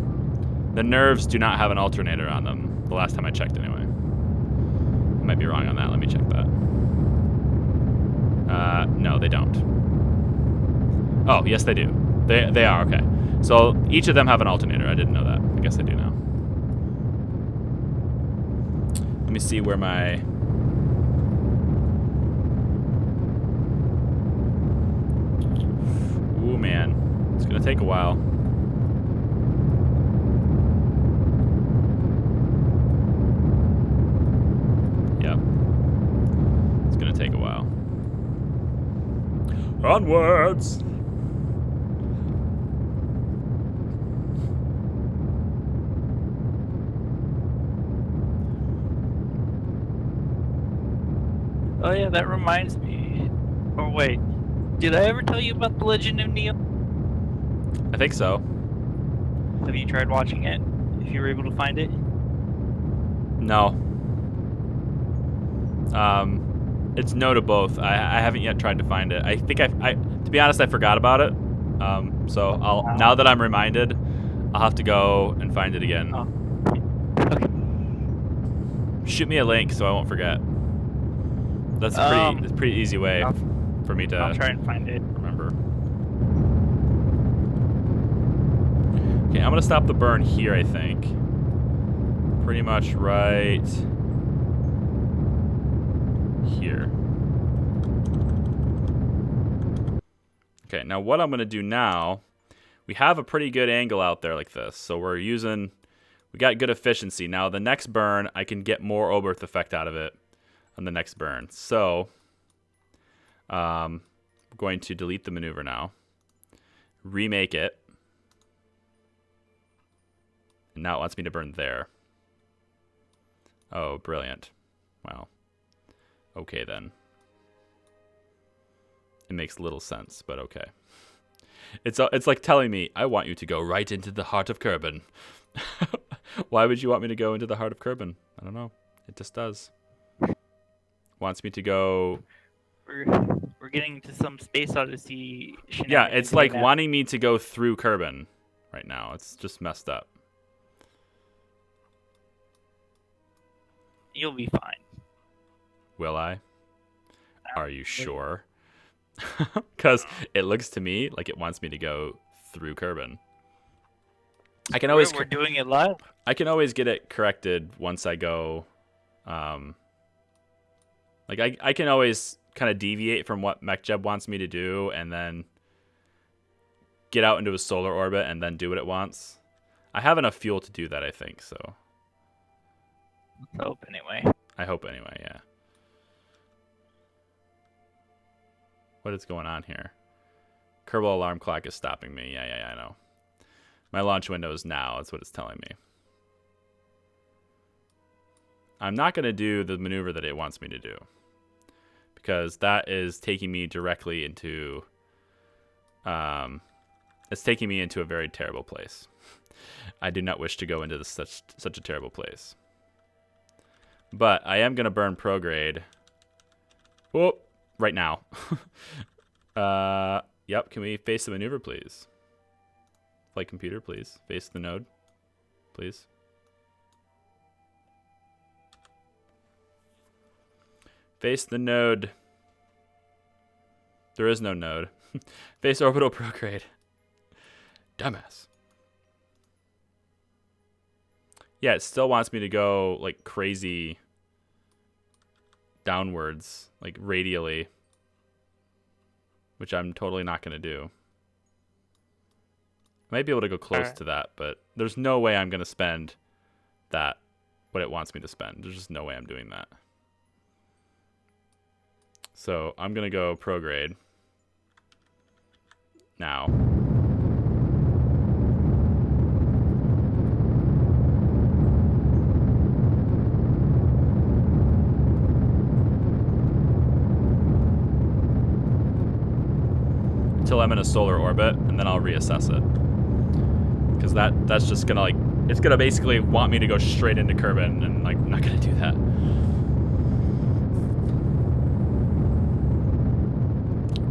The nerves do not have an alternator on them. The last time I checked, anyway. I might be wrong on that. Let me check that. No, they don't. Oh, yes, they do. They are, okay. So each of them have an alternator. I didn't know that. I guess I do now. Let me see where my... Ooh, man. It's going to take a while. Yep. It's going to take a while. Onwards! Oh yeah, that reminds me. Oh wait, did I ever tell you about the Legend of Neo? I think so. Have you tried watching it? If you were able to find it? No. It's no to both. I haven't yet tried to find it. I think to be honest, I forgot about it. So now that I'm reminded, I'll have to go and find it again. Oh. Okay. Shoot me a link so I won't forget. That's a pretty easy way for me to I'll try and find it. remember. Okay, I'm gonna stop the burn here, I think. Pretty much right here. Okay, now what I'm gonna do now, we have a pretty good angle out there like this, so we got good efficiency. Now the next burn, I can get more Oberth effect out of it on the next burn. So we're going to delete the maneuver now, remake it, and now it wants me to burn there. Oh, brilliant. Wow. Okay then. It makes little sense, but okay. It's like telling me, I want you to go right into the heart of Kerbin. Why would you want me to go into the heart of Kerbin? I don't know. It just does. Wants me to go... We're getting to some Space Odyssey shenanigans. Yeah, it's like wanting me to go through Kerbin right now. It's just messed up. You'll be fine. Will I? Are you sure? Because it looks to me like it wants me to go through Kerbin. I can always... We're doing it live. I can always get it corrected once I go... like, I can always kind of deviate from what MechJeb wants me to do and then get out into a solar orbit and then do what it wants. I have enough fuel to do that, I think, so... Let's hope, anyway. I hope anyway, yeah. What is going on here? Kerbal alarm clock is stopping me. Yeah, I know. My launch window is now. That's what it's telling me. I'm not going to do the maneuver that it wants me to do, because that is taking me directly into... it's taking me into a very terrible place. I do not wish to go into such a terrible place. But I am going to burn prograde. Whoa, right now. Yep, can we face the maneuver, please? Flight computer, please. Face the node, please. Face the node. There is no node. Face orbital prograde. Dumbass. Yeah, it still wants me to go like crazy downwards, like radially, which I'm totally not going to do. I might be able to go close to that, but there's no way I'm going to spend that, what it wants me to spend. There's just no way I'm doing that. So I'm going to go prograde now. Until I'm in a solar orbit, and then I'll reassess it. Because that's just gonna like, it's gonna basically want me to go straight into Kerbin, and like, I'm not gonna do that.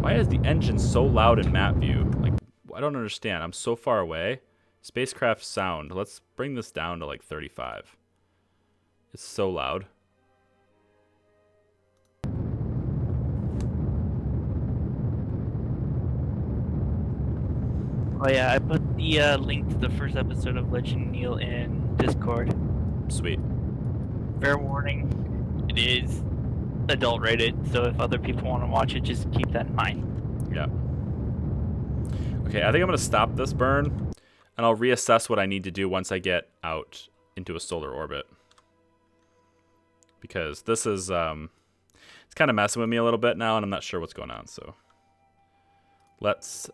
Why is the engine so loud in map view? Like, I don't understand. I'm so far away. Spacecraft sound. Let's bring this down to like 35. It's so loud. Oh yeah, I put the link to the first episode of Legend Neil in Discord. Sweet. Fair warning, it is adult rated, so if other people want to watch it, just keep that in mind. Yeah. Okay, I think I'm going to stop this burn, and I'll reassess what I need to do once I get out into a solar orbit. Because this is, it's kind of messing with me a little bit now, and I'm not sure what's going on, so. Let's,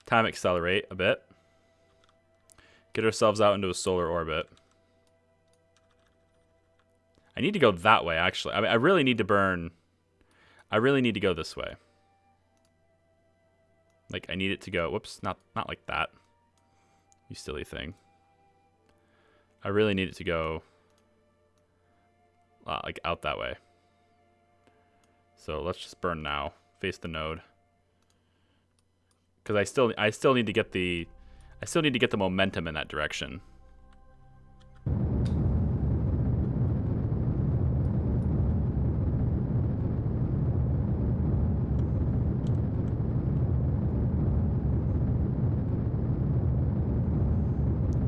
time accelerate a bit. Get ourselves out into a solar orbit. I need to go that way, actually. I mean, I really need to burn... I really need to go this way. Like, I need it to go... Whoops, not like that. You silly thing. I really need it to go... like, out that way. So let's just burn now. Face the node. Because I still need to get the momentum in that direction.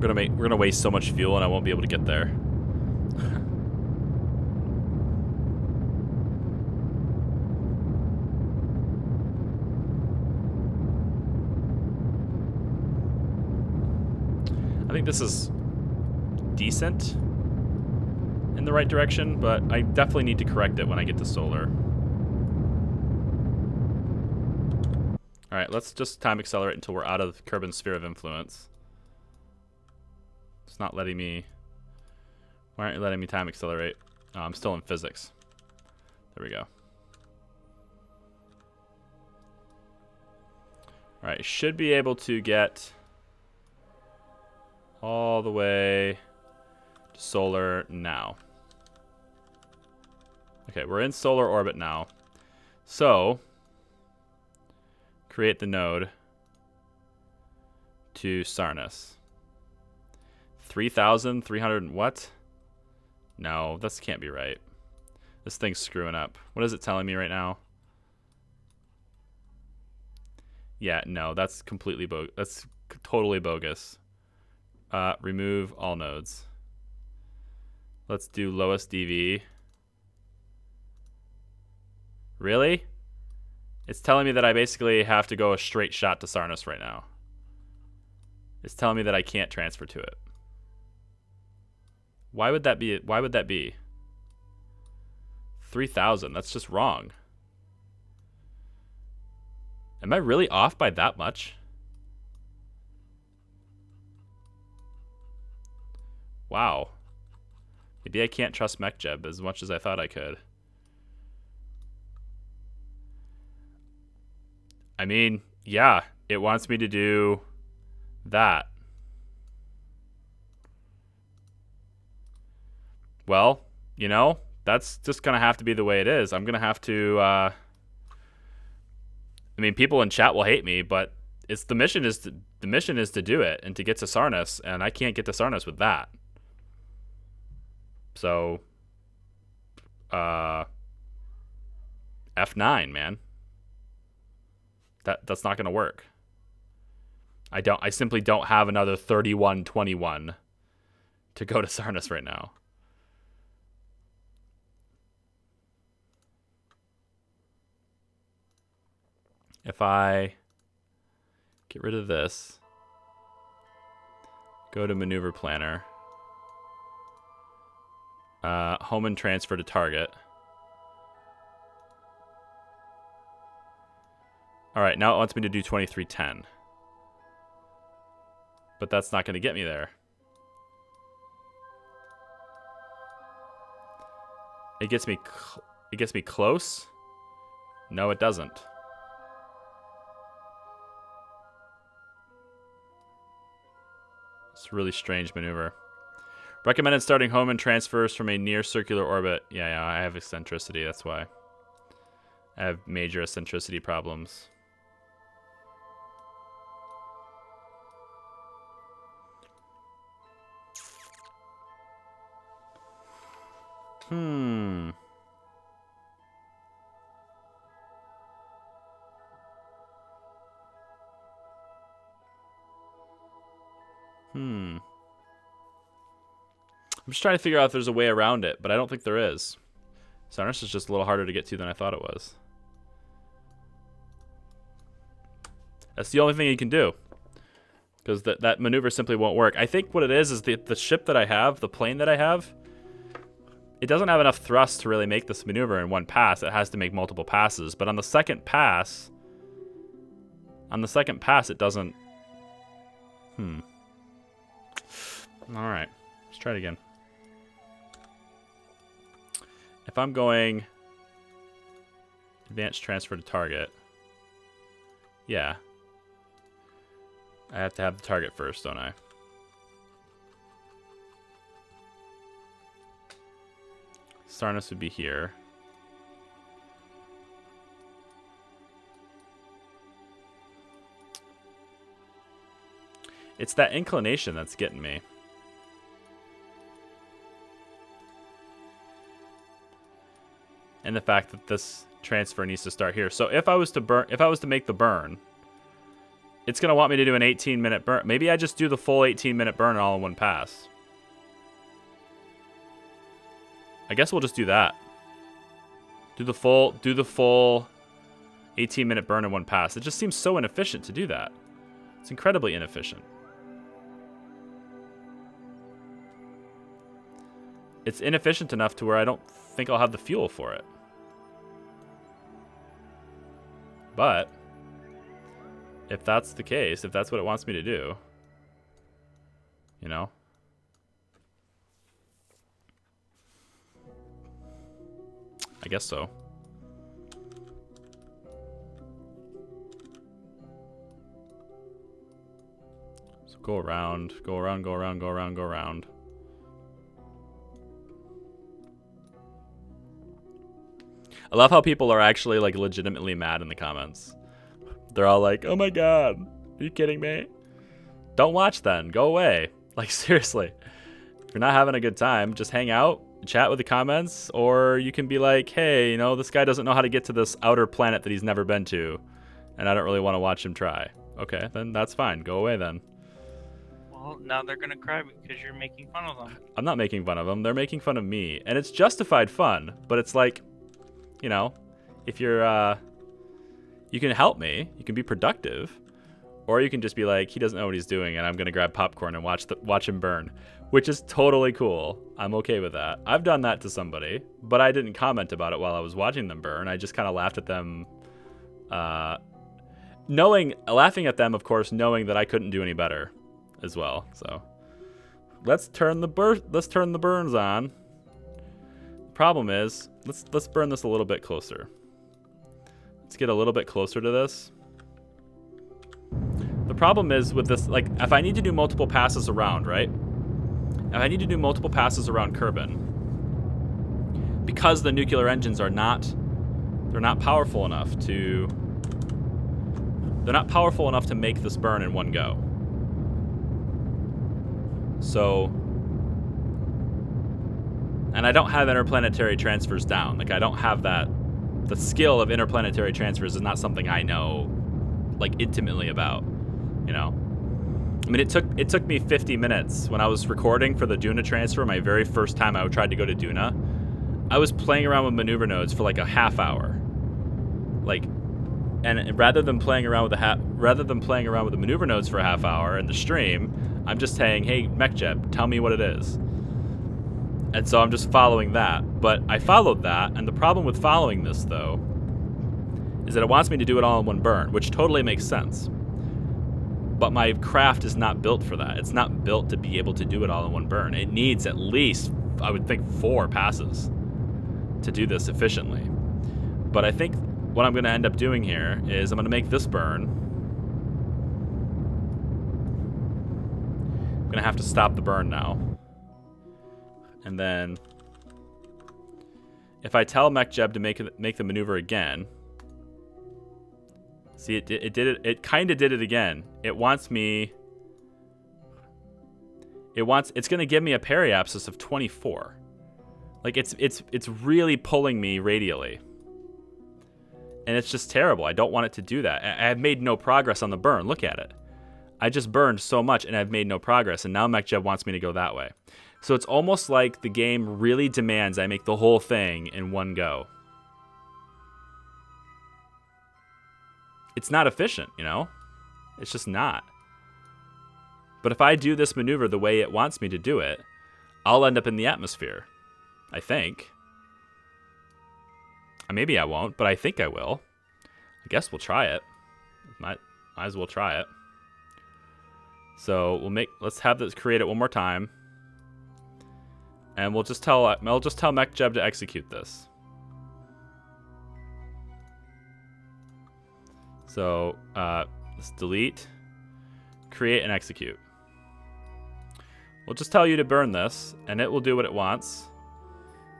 We're gonna waste so much fuel and I won't be able to get there. I think this is decent in the right direction, but I definitely need to correct it when I get to solar. Alright, let's just time accelerate until we're out of Kerbin's sphere of influence. It's not letting me... Why aren't you letting me time accelerate? Oh, I'm still in physics. There we go. Alright, should be able to get all the way to solar now. Okay, we're in solar orbit now. So, create the node to Sarnus. 3,300 what? No, this can't be right. This thing's screwing up. What is it telling me right now? Yeah, no, that's completely that's totally bogus. Remove all nodes. Let's do lowest DV. Really? It's telling me that I basically have to go a straight shot to Sarnus right now. It's telling me that I can't transfer to it. Why would that be? Why would that be? 3,000. That's just wrong. Am I really off by that much? Wow. Maybe I can't trust MechJeb as much as I thought I could. I mean, yeah, it wants me to do that. Well, you know, that's just going to have to be the way it is. I'm going to have to, I mean, people in chat will hate me, but it's the mission is to do it and to get to Sarnus, and I can't get to Sarnus with that. So, F9, man. That's not going to work. I simply don't have another 3121 to go to Sarnus right now. If I get rid of this, go to Maneuver Planner, home and transfer to target. All right, now it wants me to do 2310. But that's not going to get me there. It gets me close. No, it doesn't. It's a really strange maneuver. Recommended starting home and transfers from a near circular orbit. Yeah, I have eccentricity, that's why. I have major eccentricity problems. I'm just trying to figure out if there's a way around it, but I don't think there is. Sarnus is just a little harder to get to than I thought it was. That's the only thing you can do. Because that maneuver simply won't work. I think what it is the ship that I have, the plane that I have, it doesn't have enough thrust to really make this maneuver in one pass. It has to make multiple passes. But on the second pass, it doesn't... Alright, let's try it again. If I'm going advanced transfer to target, yeah, I have to have the target first, don't I? Sarnus would be here. It's that inclination that's getting me. And the fact that this transfer needs to start here. So if I was to make the burn, it's going to want me to do an 18-minute burn. Maybe I just do the full 18-minute burn all in one pass. I guess we'll just do that. Do the full 18-minute burn in one pass. It just seems so inefficient to do that. It's incredibly inefficient. It's inefficient enough to where I don't think I'll have the fuel for it. But if that's the case, if that's what it wants me to do, you know, I guess so. So go around, go around, go around, go around, go around. I love how people are actually like legitimately mad in the comments. They're all like, "Oh my god, are you kidding me?" Don't watch then. Go away. Like seriously. If you're not having a good time, just hang out, chat with the comments, or you can be like, "Hey, you know, this guy doesn't know how to get to this outer planet that he's never been to, and I don't really want to watch him try." Okay, then that's fine. Go away then. Well, now they're gonna cry because you're making fun of them. I'm not making fun of them. They're making fun of me, and it's justified fun. But it's like, you know, if you're, you can help me, you can be productive, or you can just be like, he doesn't know what he's doing, and I'm gonna grab popcorn and watch him burn, which is totally cool. I'm okay with that. I've done that to somebody, but I didn't comment about it while I was watching them burn. I just kind of laughed at them, laughing at them, of course, knowing that I couldn't do any better, as well. So let's turn the burns on. Problem is, let's burn this a little bit closer. Let's get a little bit closer to this. The problem is with this, like, if I need to do multiple passes around, right? If I need to do multiple passes around Kerbin, because the nuclear engines are not powerful enough to make this burn in one go. So, and I don't have interplanetary transfers down. Like, I don't have that. The skill of interplanetary transfers is not something I know, like, intimately about, you know? I mean, it took me 50 minutes when I was recording for the Duna transfer, my very first time I tried to go to Duna. I was playing around with maneuver nodes for like a half hour. Like, and rather than playing around with the maneuver nodes for a half hour in the stream, I'm just saying, "Hey, MechJeb, tell me what it is." And so I'm just following that. But I followed that, and the problem with following this, though, is that it wants me to do it all in one burn, which totally makes sense. But my craft is not built for that. It's not built to be able to do it all in one burn. It needs at least, I would think, 4 passes to do this efficiently. But I think what I'm going to end up doing here is I'm going to make this burn. I'm going to have to stop the burn now. And then, if I tell MechJeb to make the maneuver again, see, it did it. It kind of did it again. It wants me. It's going to give me a periapsis of 24. Like it's really pulling me radially, and it's just terrible. I don't want it to do that. I have made no progress on the burn. Look at it. I just burned so much, and I've made no progress. And now MechJeb wants me to go that way. So it's almost like the game really demands I make the whole thing in one go. It's not efficient, you know? It's just not. But if I do this maneuver the way it wants me to do it, I'll end up in the atmosphere. I think. Maybe I won't, but I think I will. I guess we'll try it. Might as well try it. So let's have this create it one more time. And I'll just tell MechJeb to execute this. So let's delete, create, and execute. We'll just tell you to burn this, and it will do what it wants.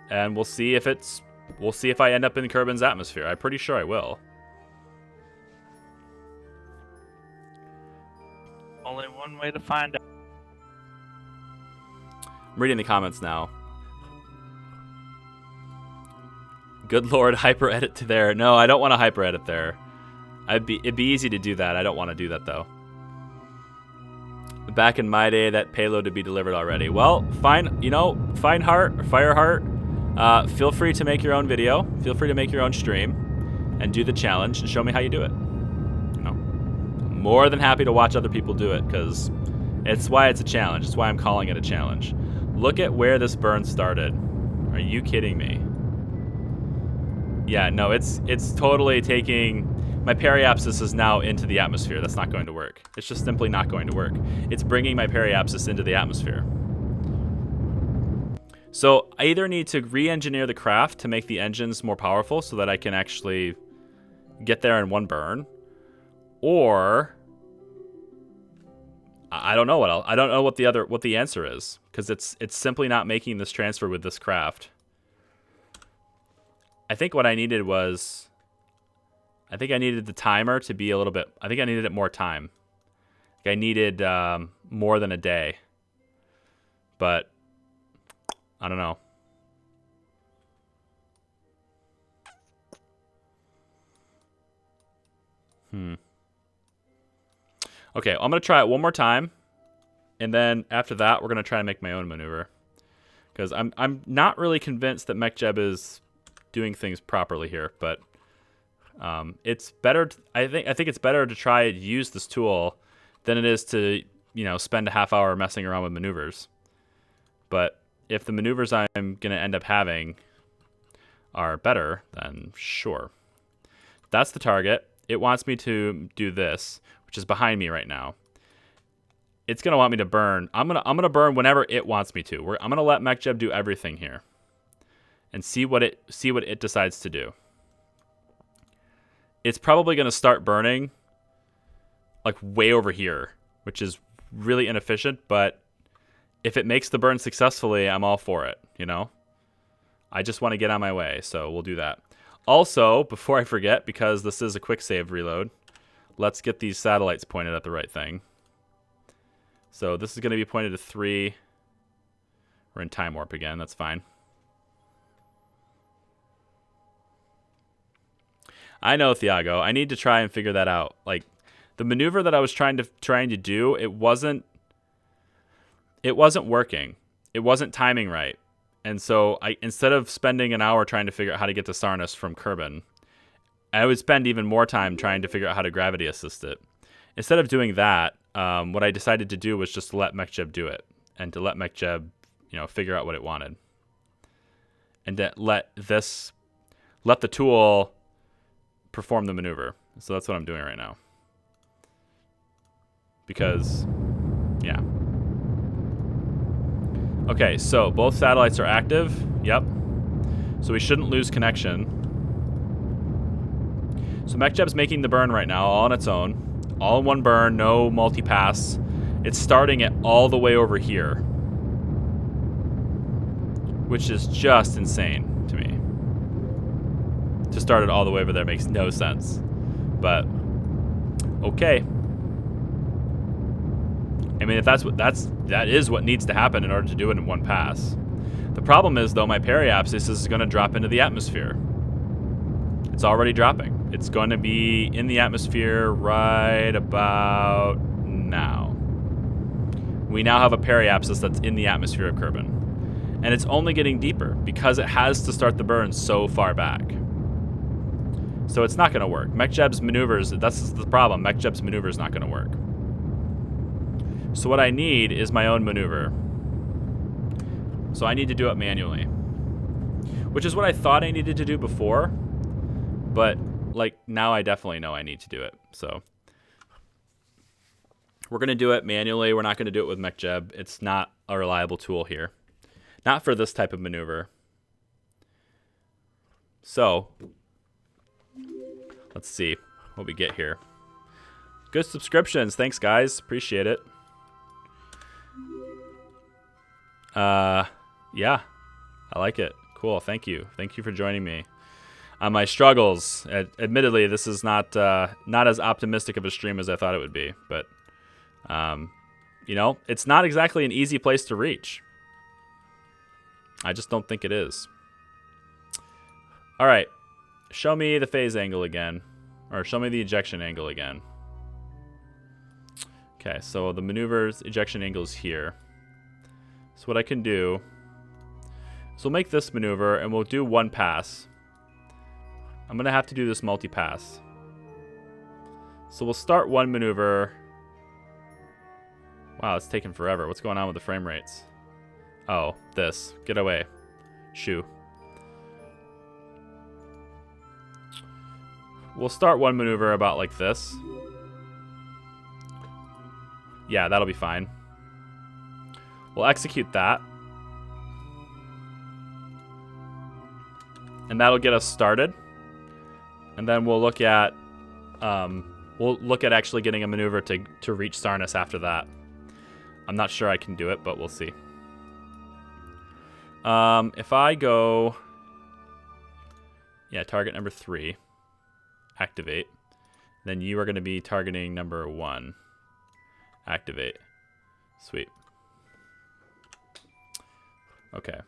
And we'll see if I end up in Kerbin's atmosphere. I'm pretty sure I will. Only one way to find out. I'm reading the comments now. Good lord, hyper edit to there. No, I don't want to hyper edit there. It'd be easy to do that. I don't want to do that though. Back in my day, that payload to be delivered already. Well, fine. You know, Fireheart. Feel free to make your own video. Feel free to make your own stream, and do the challenge and show me how you do it. You know, more than happy to watch other people do it because it's why it's a challenge. It's why I'm calling it a challenge. Look at where this burn started. Are you kidding me? Yeah, no, it's totally taking... My periapsis is now into the atmosphere. That's not going to work. It's just simply not going to work. It's bringing my periapsis into the atmosphere. So I either need to re-engineer the craft to make the engines more powerful so that I can actually get there in one burn, or I don't know what else. I don't know what the answer is, because it's simply not making this transfer with this craft. I think what I needed was, I think I needed the timer to be a little bit, I think I needed it more time. I needed more than a day. But I don't know. Okay, I'm going to try it one more time. And then after that, we're going to try to make my own maneuver. Because I'm not really convinced that MechJeb is doing things properly here, but it's better. I think it's better to try to use this tool than it is to, you know, spend a half hour messing around with maneuvers. But if the maneuvers I'm going to end up having are better, then sure. That's the target. It wants me to do this, which is behind me right now. It's going to want me to burn. I'm going to burn whenever it wants me to. I'm going to let MechJeb do everything here and see what it decides to do. It's probably going to start burning like way over here, which is really inefficient, but if it makes the burn successfully, I'm all for it, you know? I just want to get on my way, so we'll do that. Also, before I forget, because this is a quick save reload, let's get these satellites pointed at the right thing. So this is going to be pointed to 3. We're in time warp again, that's fine. I know, Thiago. I need to try and figure that out. Like, the maneuver that I was trying to do, it wasn't working. It wasn't timing right. And so instead of spending an hour trying to figure out how to get to Sarnus from Kerbin, I would spend even more time trying to figure out how to gravity assist it. Instead of doing that, what I decided to do was just to let MechJeb do it, and to let MechJeb, you know, figure out what it wanted, and to let the tool perform the maneuver. So that's what I'm doing right now. Because, yeah. Okay, so both satellites are active. Yep. So we shouldn't lose connection. So MechJeb's making the burn right now, all on its own. All in one burn, no multi-pass. It's starting it all the way over here, which is just insane to me. To start it all the way over there makes no sense. But, okay. I mean, if that is what needs to happen in order to do it in one pass. The problem is, though, my periapsis is going to drop into the atmosphere. It's already dropping. It's going to be in the atmosphere right about now. We now have a periapsis that's in the atmosphere of Kerbin. And it's only getting deeper because it has to start the burn so far back. So it's not going to work. MechJeb's maneuvers, that's the problem. MechJeb's maneuver is not going to work. So what I need is my own maneuver. So I need to do it manually, which is what I thought I needed to do before, but like now I definitely know I need to do it. So we're going to do it manually. We're not going to do it with MechJeb. It's not a reliable tool here. Not for this type of maneuver. So let's see what we get here. Good subscriptions. Thanks, guys. Appreciate it. Yeah, I like it. Cool. Thank you. Thank you for joining me on my struggles. Admittedly, this is not as optimistic of a stream as I thought it would be, but You know, it's not exactly an easy place to reach. I just don't think it is. All right. Show me the phase angle again. Or show me the ejection angle again. Okay, so the maneuver's ejection angle is here. So what I can do is we'll make this maneuver and we'll do one pass. I'm going to have to do this multi-pass. So we'll start one maneuver. Wow, it's taking forever. What's going on with the frame rates? Oh, this. Get away. Shoo. We'll start one maneuver about like this. Yeah, that'll be fine. We'll execute that. And that'll get us started. And then we'll look at actually getting a maneuver to reach Sarnus after that. I'm not sure I can do it, but we'll see. If I go, yeah, target number 3, activate. Then you are going to be targeting number 1, activate. Sweet. Okay.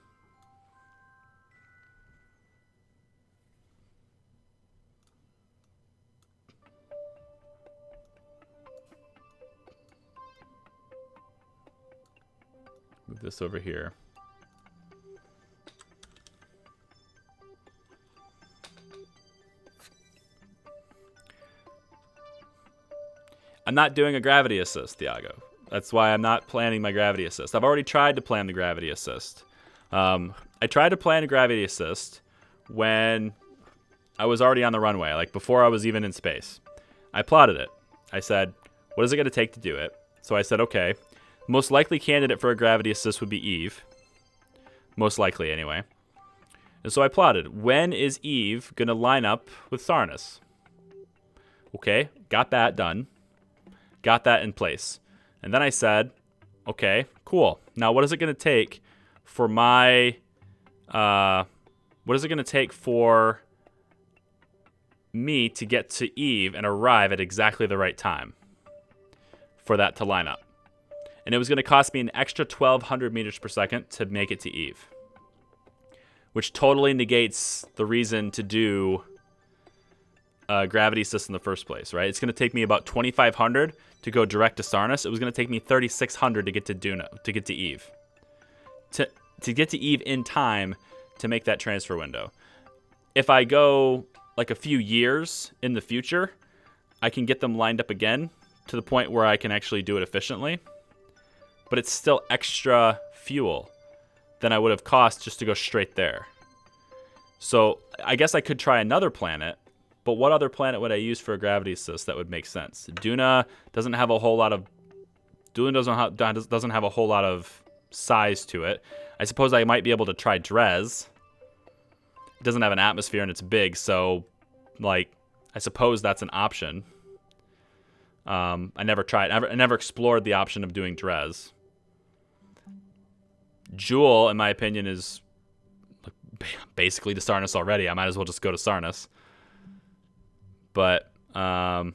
Move this over here. I'm not doing a gravity assist, Thiago. That's why I'm not planning my gravity assist. I've already tried to plan the gravity assist. I tried to plan a gravity assist when I was already on the runway, like before I was even in space. I plotted it. I said, what is it going to take to do it? So I said, okay, most likely candidate for a gravity assist would be Eve. Most likely, anyway. And so I plotted, when is Eve going to line up with Sarnus? Okay, got that done. Got that in place. And then I said, okay, cool. Now what is it going to take for my, what is it going to take for me to get to Eve and arrive at exactly the right time for that to line up? And it was going to cost me an extra 1,200 meters per second to make it to Eve, which totally negates the reason to do gravity assist in the first place, right? It's going to take me about 2,500 to go direct to Sarnus. It was going to take me 3,600 to get to to get to Eve. To get to Eve in time to make that transfer window. If I go like a few years in the future, I can get them lined up again to the point where I can actually do it efficiently. But it's still extra fuel than I would have cost just to go straight there. So I guess I could try another planet. But what other planet would I use for a gravity assist that would make sense? Duna doesn't have a whole lot of size to it. I suppose I might be able to try Drez. It doesn't have an atmosphere and it's big, so like I suppose that's an option. I never tried. I never explored the option of doing Drez. Jewel, in my opinion, is basically to Sarnus already. I might as well just go to Sarnus. But try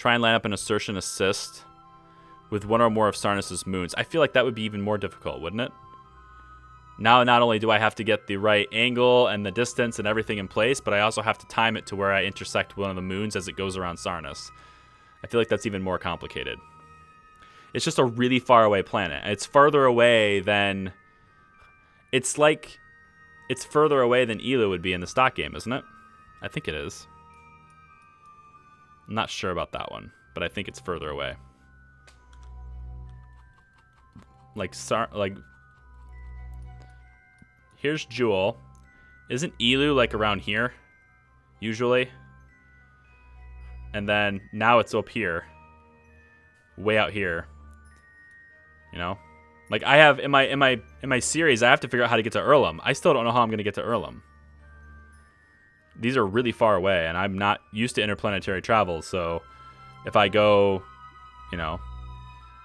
and line up an assertion assist with one or more of Sarnus's moons. I feel like that would be even more difficult, wouldn't it? Now, not only do I have to get the right angle and the distance and everything in place, but I also have to time it to where I intersect one of the moons as it goes around Sarnus. I feel like that's even more complicated. It's just a really far away planet. It's further away than... It's like... It's further away than Elu would be in the stock game, isn't it? I think it is. I'm not sure about that one, but I think it's further away. Like here's Jewel. Isn't Elu like around here? Usually. And then now it's up here. Way out here. You know? Like I have in my series, I have to figure out how to get to Erlem. I still don't know how I'm gonna get to Erlem. These are really far away, and I'm not used to interplanetary travel, so if I go, you know,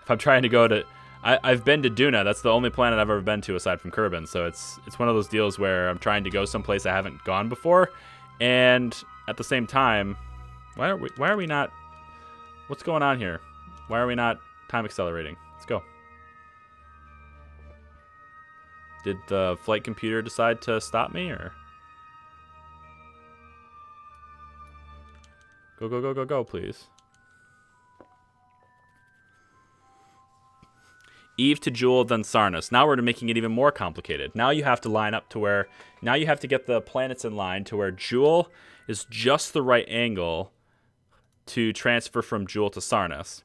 if I'm trying to go to... I've been to Duna. That's the only planet I've ever been to aside from Kerbin, so it's one of those deals where I'm trying to go someplace I haven't gone before, and at the same time... Why are we not... What's going on here? Why are we not time accelerating? Let's go. Did the flight computer decide to stop me, or? Go, go, go, go, go, please. Eve to Jewel, then Sarnus. Now we're making it even more complicated. Now you have to line up to where... Now you have to get the planets in line to where Jewel is just the right angle to transfer from Jewel to Sarnus.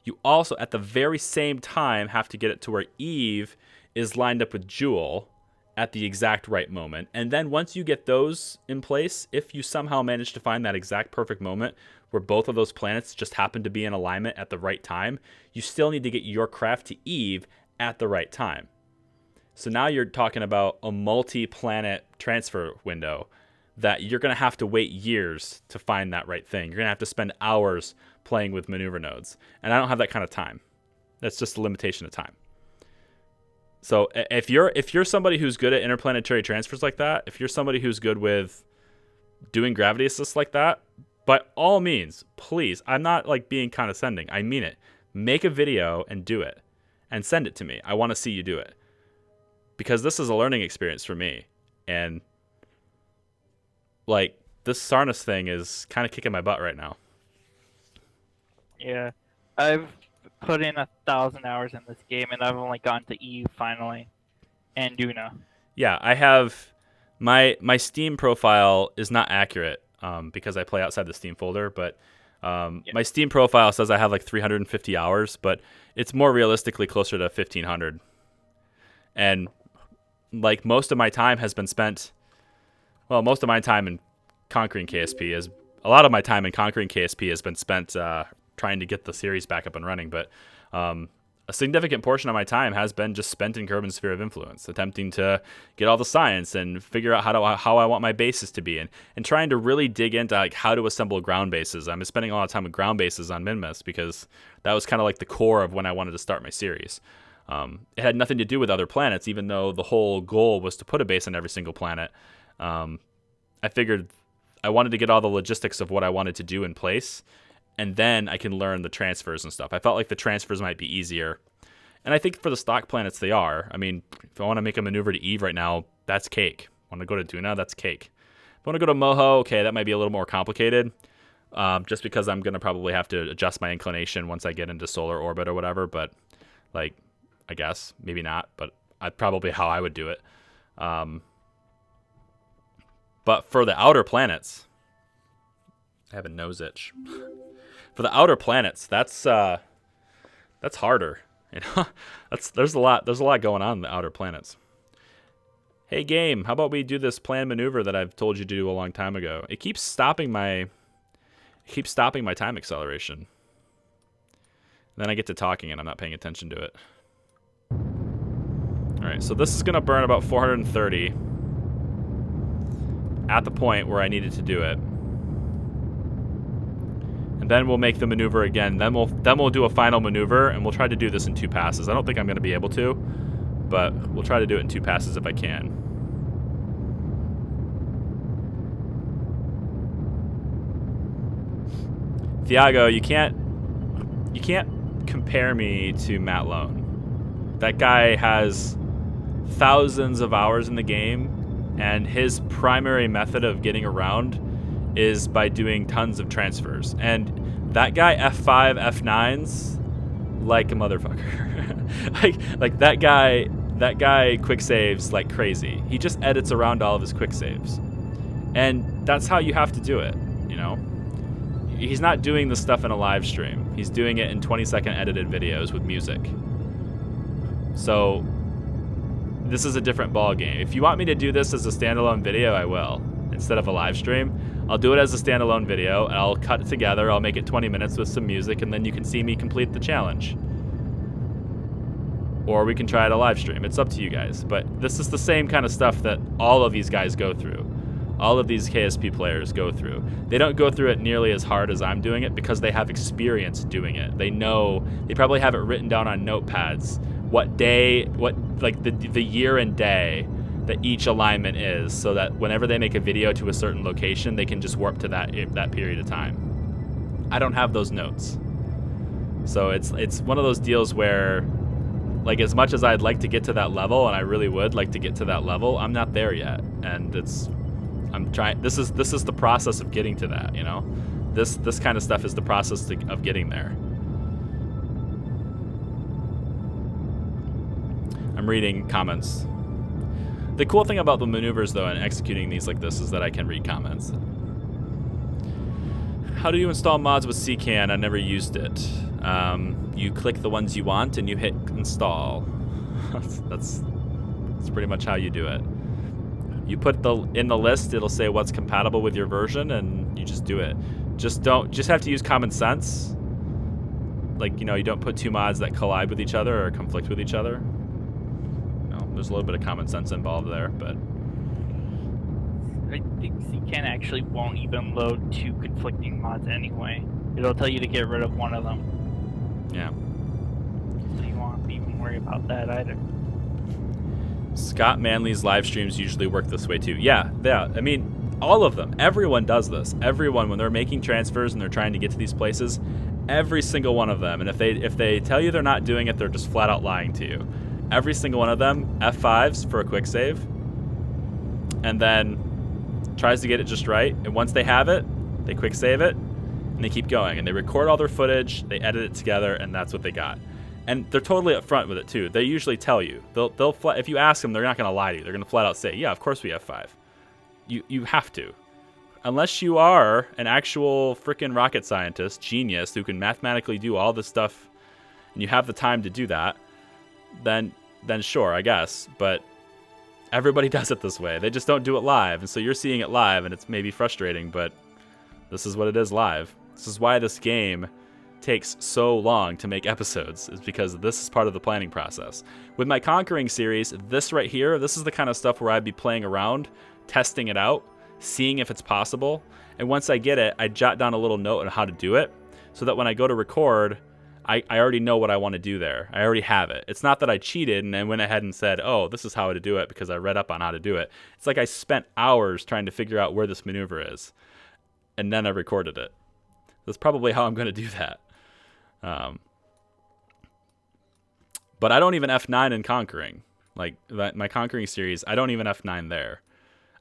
You also, at the very same time, have to get it to where Eve is lined up with Jewel at the exact right moment. And then once you get those in place, if you somehow manage to find that exact perfect moment where both of those planets just happen to be in alignment at the right time, you still need to get your craft to Eve at the right time. So now you're talking about a multi-planet transfer window that you're going to have to wait years to find that right thing. You're going to have to spend hours playing with maneuver nodes. And I don't have that kind of time. That's just a limitation of time. So if you're somebody who's good at interplanetary transfers like that, if you're somebody who's good with doing gravity assists like that, by all means, please, I'm not like being condescending. I mean it. Make a video and do it and send it to me. I want to see you do it because this is a learning experience for me. And like this Sarnus thing is kind of kicking my butt right now. Yeah, I've put in 1,000 hours in this game, and I've only gotten to Eve finally, and Duna. Yeah, I have my Steam profile is not accurate because I play outside the Steam folder, but my Steam profile says I have like 350 hours, but it's more realistically closer to 1,500. And like most of my time has been spent, well, most of my time in conquering KSP is a lot of my time in conquering KSP has been spent trying to get the series back up and running, but a significant portion of my time has been just spent in Kerbin's Sphere of Influence, attempting to get all the science and figure out how I want my bases to be, and trying to really dig into like how to assemble ground bases. I'm spending a lot of time with ground bases on Minmus because that was kind of like the core of when I wanted to start my series. It had nothing to do with other planets, even though the whole goal was to put a base on every single planet. I figured I wanted to get all the logistics of what I wanted to do in place, and then I can learn the transfers and stuff. I felt like the transfers might be easier. And I think for the stock planets, they are. I mean, if I want to make a maneuver to Eve right now, that's cake. Want to go to Duna, that's cake. If I want to go to Moho, okay, that might be a little more complicated, just because I'm going to probably have to adjust my inclination once I get into solar orbit or whatever. But, like, I guess, maybe not, but I'd probably how I would do it. But for the outer planets, I have a nose itch. For the outer planets, that's harder. You know, there's a lot going on in the outer planets. Hey game, how about we do this planned maneuver that I've told you to do a long time ago? It keeps stopping my time acceleration. Then I get to talking and I'm not paying attention to it. All right, so this is gonna burn about 430 at the point where I needed to do it. And then we'll make the maneuver again. Then we'll do a final maneuver, and we'll try to do this in 2 passes. I don't think I'm going to be able to, but we'll try to do it in 2 passes if I can. Thiago, you can't compare me to Matt Lone. That guy has thousands of hours in the game, and his primary method of getting around is by doing tons of transfers. And that guy F5, F9s like a motherfucker. like that guy quick saves like crazy. He just edits around all of his quick saves. And that's how you have to do it, you know? He's not doing this stuff in a live stream. He's doing it in 20-second edited videos with music. So this is a different ball game. If you want me to do this as a standalone video, I will. Instead of a live stream, I'll do it as a standalone video, and I'll cut it together, I'll make it 20 minutes with some music, and then you can see me complete the challenge. Or we can try it a live stream. It's up to you guys. But this is the same kind of stuff that all of these guys go through. All of these KSP players go through. They don't go through it nearly as hard as I'm doing it because they have experience doing it. They know, they probably have it written down on notepads, what day, like the year and day that each alignment is, so that whenever they make a video to a certain location, they can just warp to that period of time. I don't have those notes. So it's one of those deals where, like, as much as I'd like to get to that level, and I really would like to get to that level, I'm not there yet. And I'm trying. This is the process of getting to that. You know, this kind of stuff is the process of getting there. I'm reading comments. The cool thing about the maneuvers, though, and executing these like this is that I can read comments. How do you install mods with CCAN? I never used it. You click the ones you want and you hit install. that's pretty much how you do it. You put in the list, it'll say what's compatible with your version, and you just do it. Just have to use common sense. Like, you know, you don't put two mods that collide with each other or conflict with each other. There's a little bit of common sense involved there, but I think CCAN actually won't even load two conflicting mods anyway. It'll tell you to get rid of one of them. Yeah. So you won't even worry about that either. Scott Manley's live streams usually work this way too. Yeah. I mean, all of them. Everyone does this. Everyone, when they're making transfers and they're trying to get to these places, every single one of them. And if they tell you they're not doing it, they're just flat out lying to you. Every single one of them, F5s for a quick save, and then tries to get it just right. And once they have it, they quick save it, and they keep going. And they record all their footage, they edit it together, and that's what they got. And they're totally upfront with it too. They usually tell you. They'll if you ask them, they're not going to lie to you. They're going to flat out say, "Yeah, of course we have 5." You have to, unless you are an actual freaking rocket scientist, genius who can mathematically do all this stuff, and you have the time to do that. Then sure, I guess. But everybody does it this way. They just don't do it live. And so you're seeing it live, and it's maybe frustrating, but this is what it is live. This is why this game takes so long to make episodes, is because this is part of the planning process. With my Conquering series, this right here, this is the kind of stuff where I'd be playing around, testing it out, seeing if it's possible. And once I get it, I jot down a little note on how to do it, so that when I go to record, I already know what I want to do there. I already have it. It's not that I cheated and then went ahead and said, oh, this is how to do it because I read up on how to do it. It's like I spent hours trying to figure out where this maneuver is, and then I recorded it. That's probably how I'm going to do that. But I don't even F9 in Conquering. Like, my Conquering series, I don't even F9 there.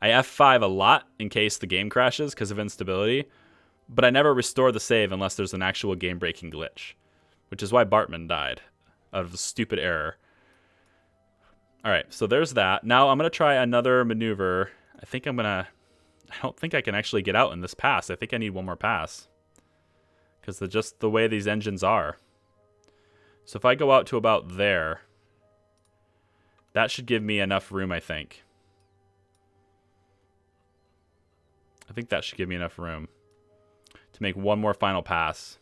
I F5 a lot in case the game crashes because of instability, but I never restore the save unless there's an actual game-breaking glitch. Which is why Bartman died, out of a stupid error. All right, so there's that. Now I'm going to try another maneuver. I don't think I can actually get out in this pass. I think I need one more pass. Because just the way these engines are. So if I go out to about there, that should give me enough room, I think. I think that should give me enough room to make one more final pass.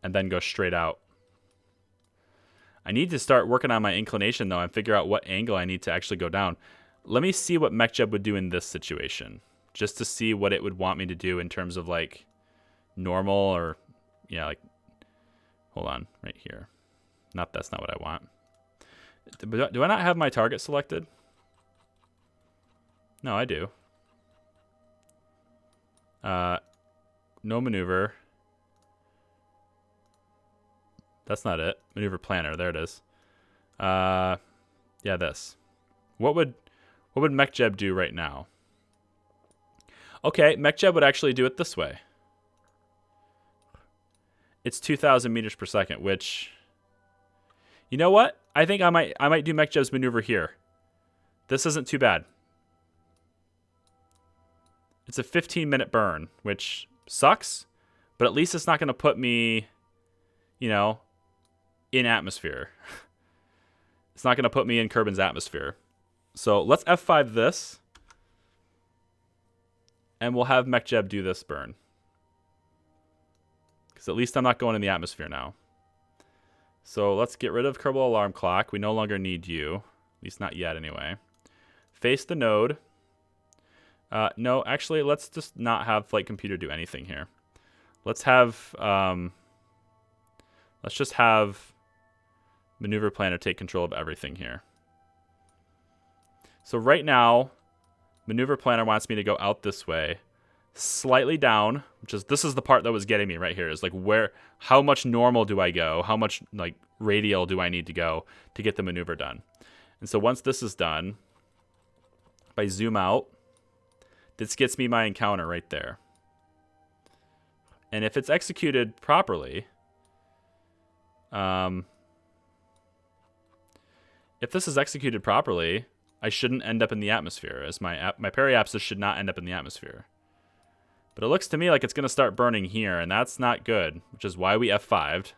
And then go straight out. I need to start working on my inclination, though, and figure out what angle I need to actually go down. Let me see what MechJeb would do in this situation, just to see what it would want me to do in terms of, like, normal or, yeah, like, hold on, right here. That's not what I want. Do I not have my target selected? No, I do. No maneuver. That's not it. Maneuver planner. There it is. Yeah, this. What would MechJeb do right now? Okay, MechJeb would actually do it this way. It's 2,000 meters per second, which, you know what? I think I might do MechJeb's maneuver here. This isn't too bad. It's a 15-minute burn, which sucks, but at least it's not going to put me, you know, in atmosphere. It's not going to put me in Kerbin's atmosphere. So let's F5 this. And we'll have MechJeb do this burn. Because at least I'm not going in the atmosphere now. So let's get rid of Kerbal Alarm Clock. We no longer need you. At least not yet anyway. Face the node. No, actually, let's just not have Flight Computer do anything here. Let's have... let's just have Maneuver Planner take control of everything here. So right now, Maneuver Planner wants me to go out this way. slightly down, this is the part that was getting me right here, is like how much normal do I go? How much like radial do I need to go to get the maneuver done? And so once this is done, if I zoom out, this gets me my encounter right there. And if it's executed properly, if this is executed properly, I shouldn't end up in the atmosphere, as my periapsis should not end up in the atmosphere. But it looks to me like it's going to start burning here, and that's not good, which is why we F5'd.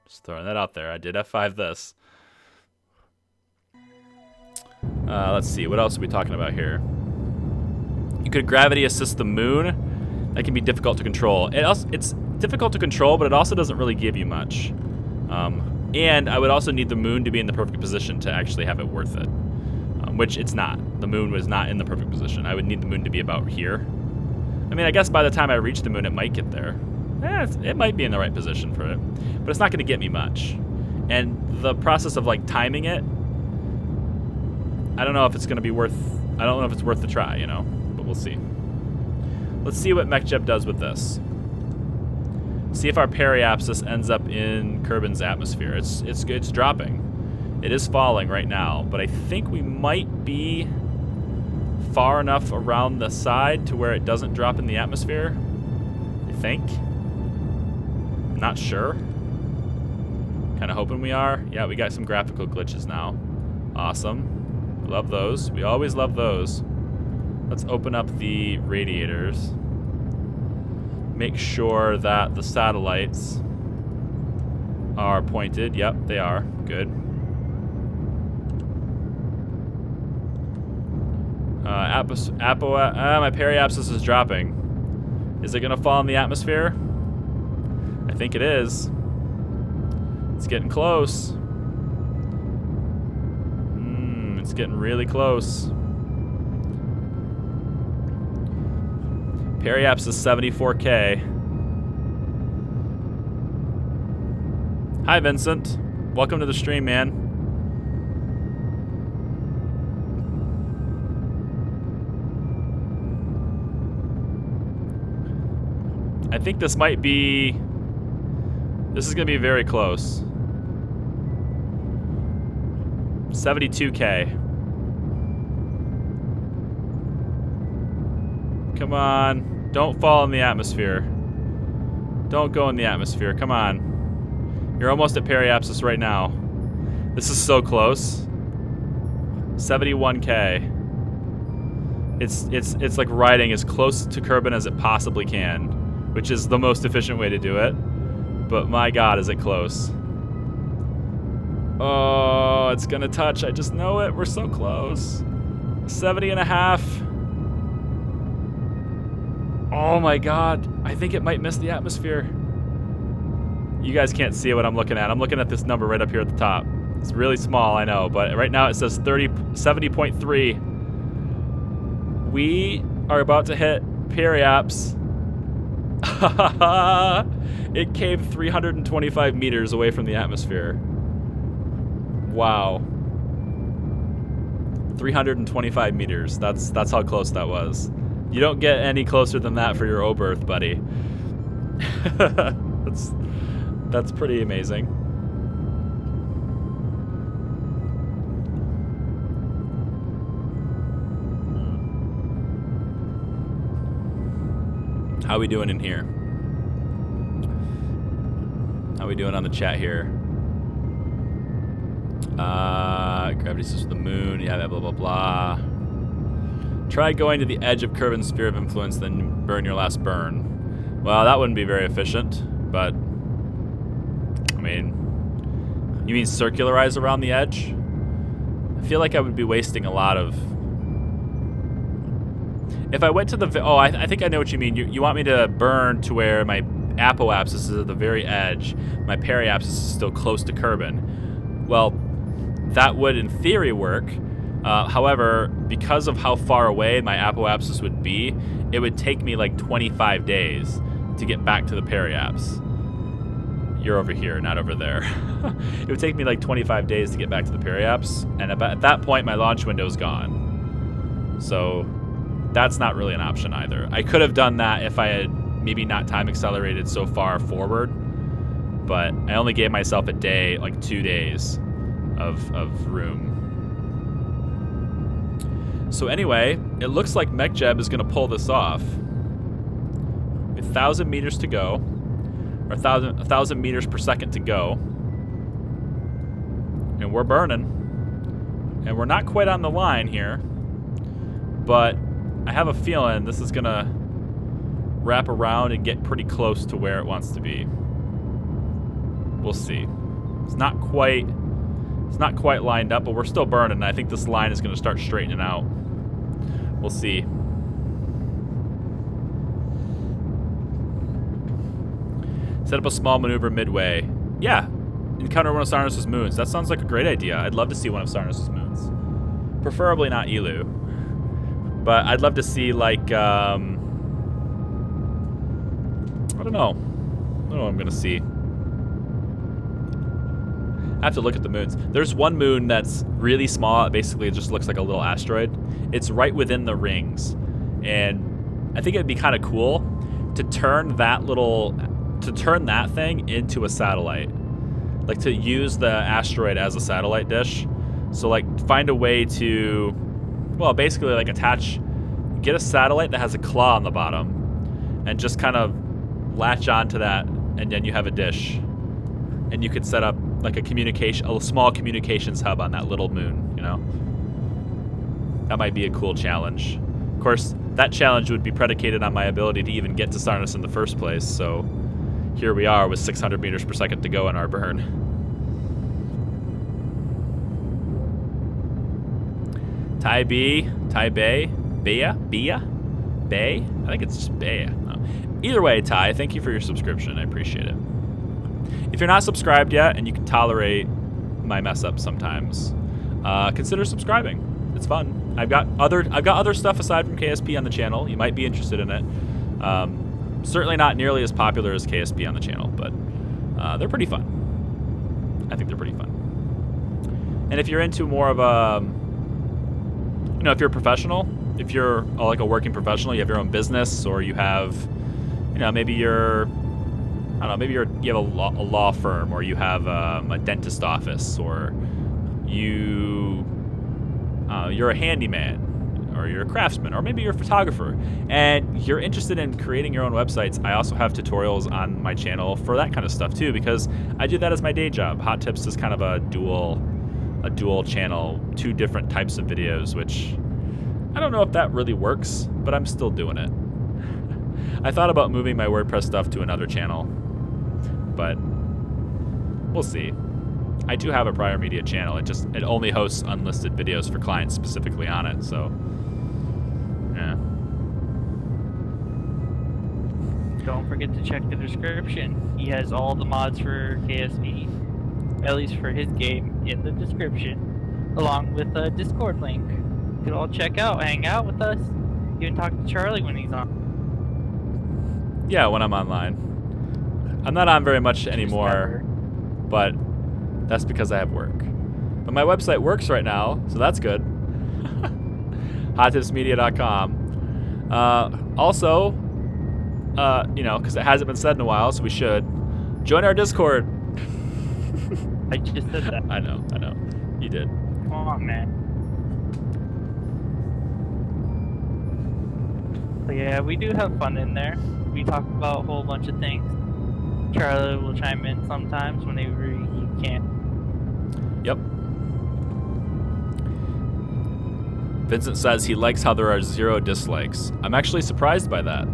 Just throwing that out there. I did F5 this. Let's see. What else are we talking about here? You could gravity assist the moon. That can be difficult to control. It's difficult to control, but it also doesn't really give you much. And I would also need the moon to be in the perfect position to actually have it worth it. Which it's not. The moon was not in the perfect position. I would need the moon to be about here. I mean, I guess by the time I reach the moon, it might get there. It might be in the right position for it. But it's not going to get me much. And the process of, like, timing it, I don't know if it's going to be worth... I don't know if it's worth the try, you know? But we'll see. Let's see what MechJeb does with this. See if our periapsis ends up in Kerbin's atmosphere. It's dropping. It is falling right now, but I think we might be far enough around the side to where it doesn't drop in the atmosphere. I think. Not sure. Kind of hoping we are. Yeah, we got some graphical glitches now. Awesome. Love those. We always love those. Let's open up the radiators. Make sure that the satellites are pointed. Yep, they are. Good. My periapsis is dropping. Is it going to fall in the atmosphere? I think it is. It's getting close. It's getting really close. Periapsis 74K. Hi, Vincent. Welcome to the stream, man. I think this might be... This is going to be very close. 72K. Come on. Don't fall in the atmosphere. Don't go in the atmosphere. Come on. You're almost at periapsis right now. This is so close. 71K. It's like riding as close to Kerbin as it possibly can, which is the most efficient way to do it. But my God, is it close. Oh, it's gonna touch. I just know it. We're so close. 70.5. Oh my God. I think it might miss the atmosphere. You guys can't see what I'm looking at. I'm looking at this number right up here at the top. It's really small, I know, but right now it says 70.3. We are about to hit periaps. It came 325 meters away from the atmosphere. Wow. 325 meters. That's how close that was. You don't get any closer than that for your O-berth, buddy. That's pretty amazing. How we doing in here? How we doing on the chat here? Gravity assist with the moon. Yeah, blah, blah, blah. Try going to the edge of Kerbin's sphere of influence, then burn your last burn. Well, that wouldn't be very efficient, but... I mean... You mean circularize around the edge? I feel like I would be wasting a lot of... If I went to the... Oh, I think I know what you mean. You want me to burn to where my apoapsis is at the very edge. My periapsis is still close to Kerbin. Well, that would, in theory, work. However, because of how far away my apoapsis would be, it would take me like 25 days to get back to the periaps. You're over here, not over there. It would take me like 25 days to get back to the periaps, and at that point, my launch window is gone. So... that's not really an option either. I could have done that if I had maybe not time accelerated so far forward, but I only gave myself a day, like 2 days of room. So anyway, it looks like MechJeb is going to pull this off. With 1,000 meters to go, or 1,000 meters per second to go, and we're burning, and we're not quite on the line here, but I have a feeling this is going to wrap around and get pretty close to where it wants to be. We'll see. It's not quite lined up, but we're still burning, and I think this line is going to start straightening out. We'll see. Set up a small maneuver midway. Yeah, encounter one of Sarnus' moons. That sounds like a great idea. I'd love to see one of Sarnus' moons. Preferably not Elu. But I'd love to see, like, I don't know. I don't know what I'm going to see. I have to look at the moons. There's one moon that's really small. It basically just looks like a little asteroid. It's right within the rings. And I think it'd be kind of cool to turn that thing into a satellite. Like, to use the asteroid as a satellite dish. So, like, find a way to, well, basically, like, get a satellite that has a claw on the bottom and just kind of latch onto that, and then you have a dish. And you could set up, like, a small communications hub on that little moon, you know? That might be a cool challenge. Of course, that challenge would be predicated on my ability to even get to Sarnus in the first place, so here we are with 600 meters per second to go in our burn. Tai Bay? Bay? I think it's just Bay. No. Either way, Ty, thank you for your subscription. I appreciate it. If you're not subscribed yet and you can tolerate my mess ups sometimes, consider subscribing. It's fun. I've got other stuff aside from KSP on the channel. You might be interested in it. Certainly not nearly as popular as KSP on the channel, but they're pretty fun. I think they're pretty fun. And if you're into more of a, you know, if you're a professional, if you're like a working professional, you have your own business, or you have, you know, maybe you're, I don't know, maybe you have a law firm, or you have a dentist office, or you're a handyman, or you're a craftsman, or maybe you're a photographer, and you're interested in creating your own websites. I also have tutorials on my channel for that kind of stuff too, because I do that as my day job. Hot Tips is kind of a dual channel, 2 different types of videos, which I don't know if that really works, but I'm still doing it. I thought about moving my WordPress stuff to another channel, but we'll see. I do have a prior media channel. It only hosts unlisted videos for clients specifically on it, so yeah. Don't forget to check the description. He has all the mods for KSP, at least for his game, in the description, along with a Discord link. You can all check out, hang out with us, even talk to Charlie when he's on. Yeah, when I'm online. I'm not on very much anymore, but that's because I have work. But my website works right now, so that's good. hottipsmedia.com. Also, you know, because it hasn't been said in a while, so we should join our Discord. I just said that. I know. You did. Come on, man. But yeah, we do have fun in there. We talk about a whole bunch of things. Charlie will chime in sometimes whenever he can. Yep. Vincent says he likes how there are 0 dislikes. I'm actually surprised by that.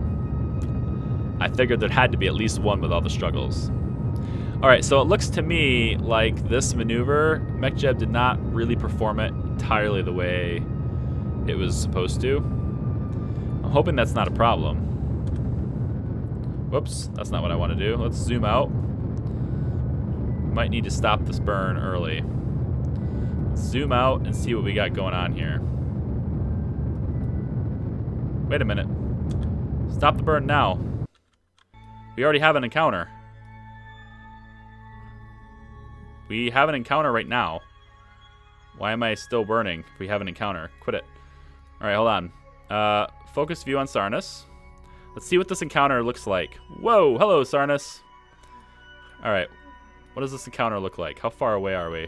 I figured there had to be at least one with all the struggles. Alright, so it looks to me like this maneuver, MechJeb did not really perform it entirely the way it was supposed to. I'm hoping that's not a problem. Whoops, that's not what I want to do. Let's zoom out. Might need to stop this burn early. Zoom out and see what we got going on here. Wait a minute. Stop the burn now. We already have an encounter. We have an encounter right now. Why am I still burning if we have an encounter? Quit it. Alright, hold on. Focus view on Sarnus. Let's see what this encounter looks like. Whoa, hello, Sarnus. All right, what does this encounter look like? How far away are we?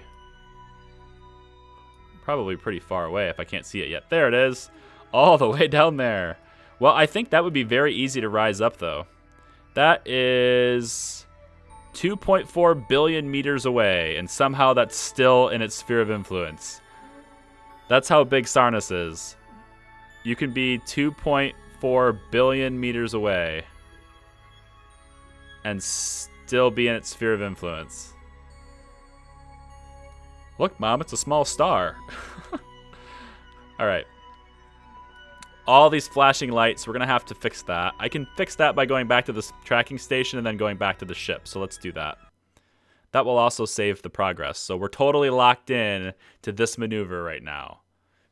Probably pretty far away if I can't see it yet. There it is, all the way down there. Well, I think that would be very easy to rise up, though. That is 2.4 billion meters away, and somehow that's still in its sphere of influence. That's how big Sarnus is. You can be 2.4 billion meters away and still be in its sphere of influence. Look, Mom, it's a small star. All right. All these flashing lights, we're going to have to fix that. I can fix that by going back to this tracking station and then going back to the ship. So let's do that. That will also save the progress. So we're totally locked in to this maneuver right now.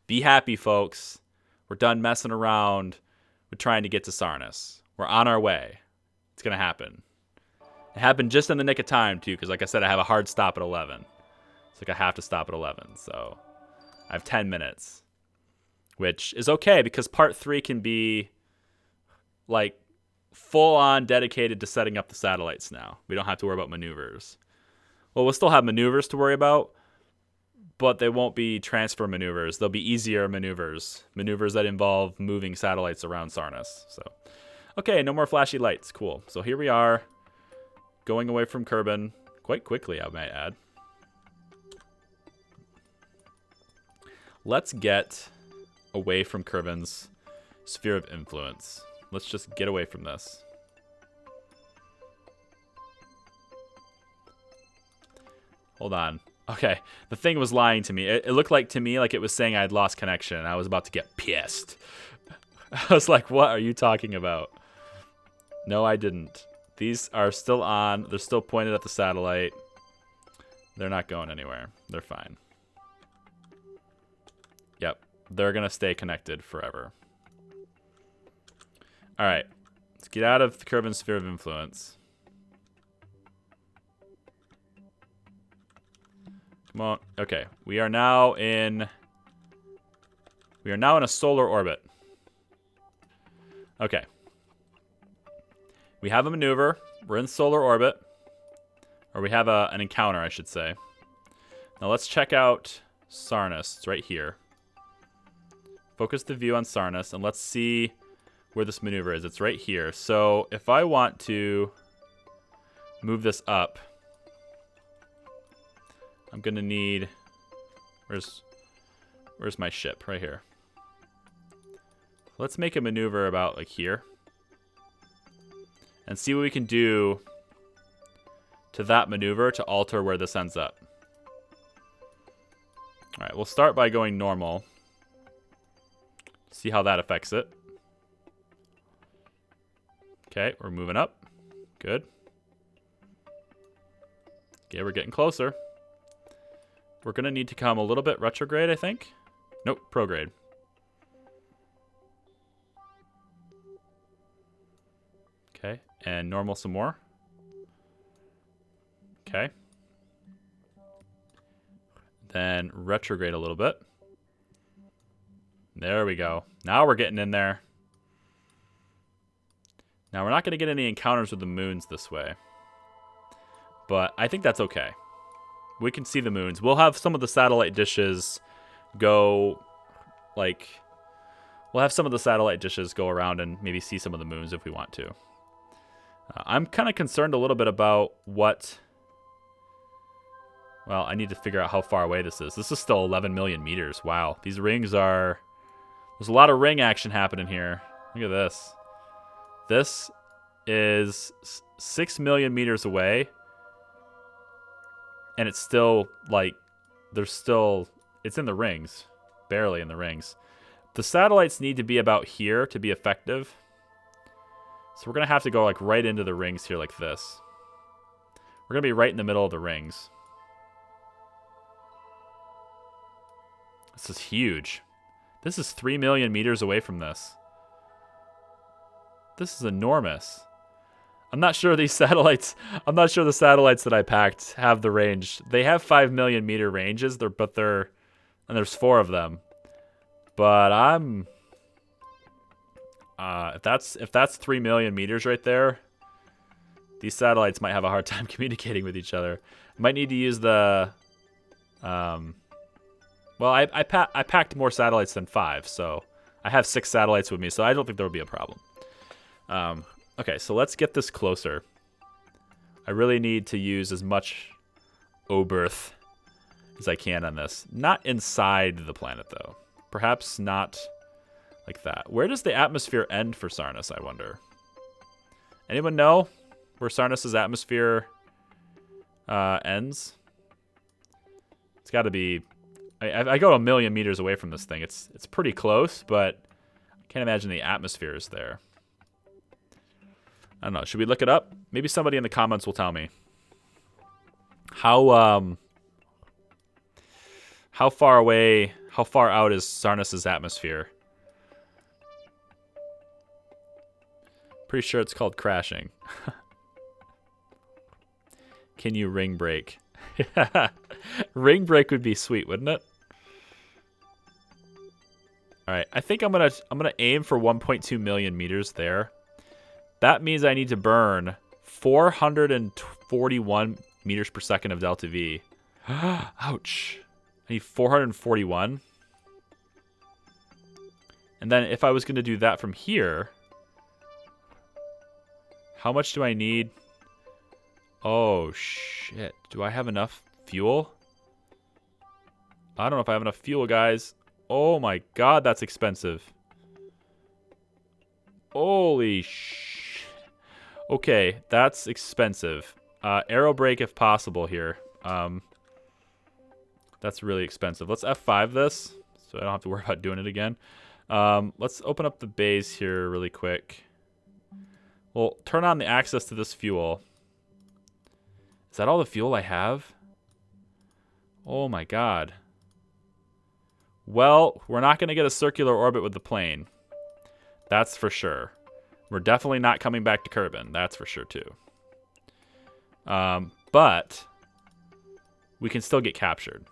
Be happy, folks. We're done messing around with trying to get to Sarnus. We're on our way. It's going to happen. It happened just in the nick of time, too, because like I said, I have a hard stop at 11. It's like I have to stop at 11, so I have 10 minutes, which is okay because part 3 can be like full on dedicated to setting up the satellites now. We don't have to worry about maneuvers. Well, we'll still have maneuvers to worry about, but they won't be transfer maneuvers. They'll be easier maneuvers that involve moving satellites around Sarnus. So, okay, no more flashy lights. Cool. So here we are, going away from Kerbin quite quickly, I might add. Let's get away from Kerbin's sphere of influence. Let's just get away from this. Hold on. Okay, the thing was lying to me. It looked like to me like it was saying I had lost connection, and I was about to get pissed. I was like, what are you talking about? No, I didn't. These are still on. They're still pointed at the satellite. They're not going anywhere. They're fine. Yep, they're going to stay connected forever. All right, let's get out of the Kerbin sphere of influence. Come on. Okay, we are now in a solar orbit. Okay. We have a maneuver. We're in solar orbit. Or we have an encounter, I should say. Now let's check out Sarnus. It's right here. Focus the view on Sarnus, and let's see where this maneuver is. It's right here. So if I want to move this up, I'm going to need... Where's my ship? Right here. Let's make a maneuver about like here. And see what we can do to that maneuver to alter where this ends up. Alright, we'll start by going normal. See how that affects it. Okay, we're moving up. Good. Okay, we're getting closer. We're going to need to come a little bit retrograde, I think. Nope, prograde. Okay, and normal some more. Okay. Then retrograde a little bit. There we go. Now we're getting in there. Now we're not going to get any encounters with the moons this way. But I think that's okay. We can see the moons. We'll have some of the satellite dishes go, like... We'll have some of the satellite dishes go around and maybe see some of the moons if we want to. I'm kind of concerned a little bit about what... Well, I need to figure out how far away this is. This is still 11 million meters. Wow. These rings are... There's a lot of ring action happening here. Look at this. This is 6 million meters away. And it's still, like... There's still... It's in the rings. Barely in the rings. The satellites need to be about here to be effective. So we're going to have to go like right into the rings here like this. We're going to be right in the middle of the rings. This is huge. This is 3 million meters away from this. This is enormous. I'm not sure these satellites, I'm not sure the satellites that I packed have the range. They have 5 million meter ranges, and there's 4 of them. But I'm If that's 3 million meters right there, these satellites might have a hard time communicating with each other. Might need to use the. Well, I packed more satellites than 5, so I have 6 satellites with me, so I don't think there will be a problem. Okay, so let's get this closer. I really need to use as much O-berth as I can on this. Not inside the planet, though. Perhaps not like that. Where does the atmosphere end for Sarnus, I wonder? Anyone know where Sarnus' atmosphere ends? It's got to be... I go 1 million meters away from this thing. It's pretty close, but I can't imagine the atmosphere is there. I don't know. Should we look it up? Maybe somebody in the comments will tell me. How far away, how far out is Sarnus' atmosphere? Pretty sure it's called crashing. Can you ring brake? Ring brake would be sweet, wouldn't it? All right, I think I'm gonna aim for 1.2 million meters there. That means I need to burn 441 meters per second of delta V. Ouch. I need 441. And then if I was going to do that from here, how much do I need? Oh, shit. Do I have enough fuel? I don't know if I have enough fuel, guys. Oh my god, that's expensive. Holy shit. Okay, that's expensive. Aero brake if possible here. That's really expensive. Let's F5 this, so I don't have to worry about doing it again. Let's open up the bays here really quick. We'll turn on the access to this fuel. Is that all the fuel I have? Oh my god. Well, we're not going to get a circular orbit with the plane. That's for sure. We're definitely not coming back to Kerbin. That's for sure, too. But we can still get captured.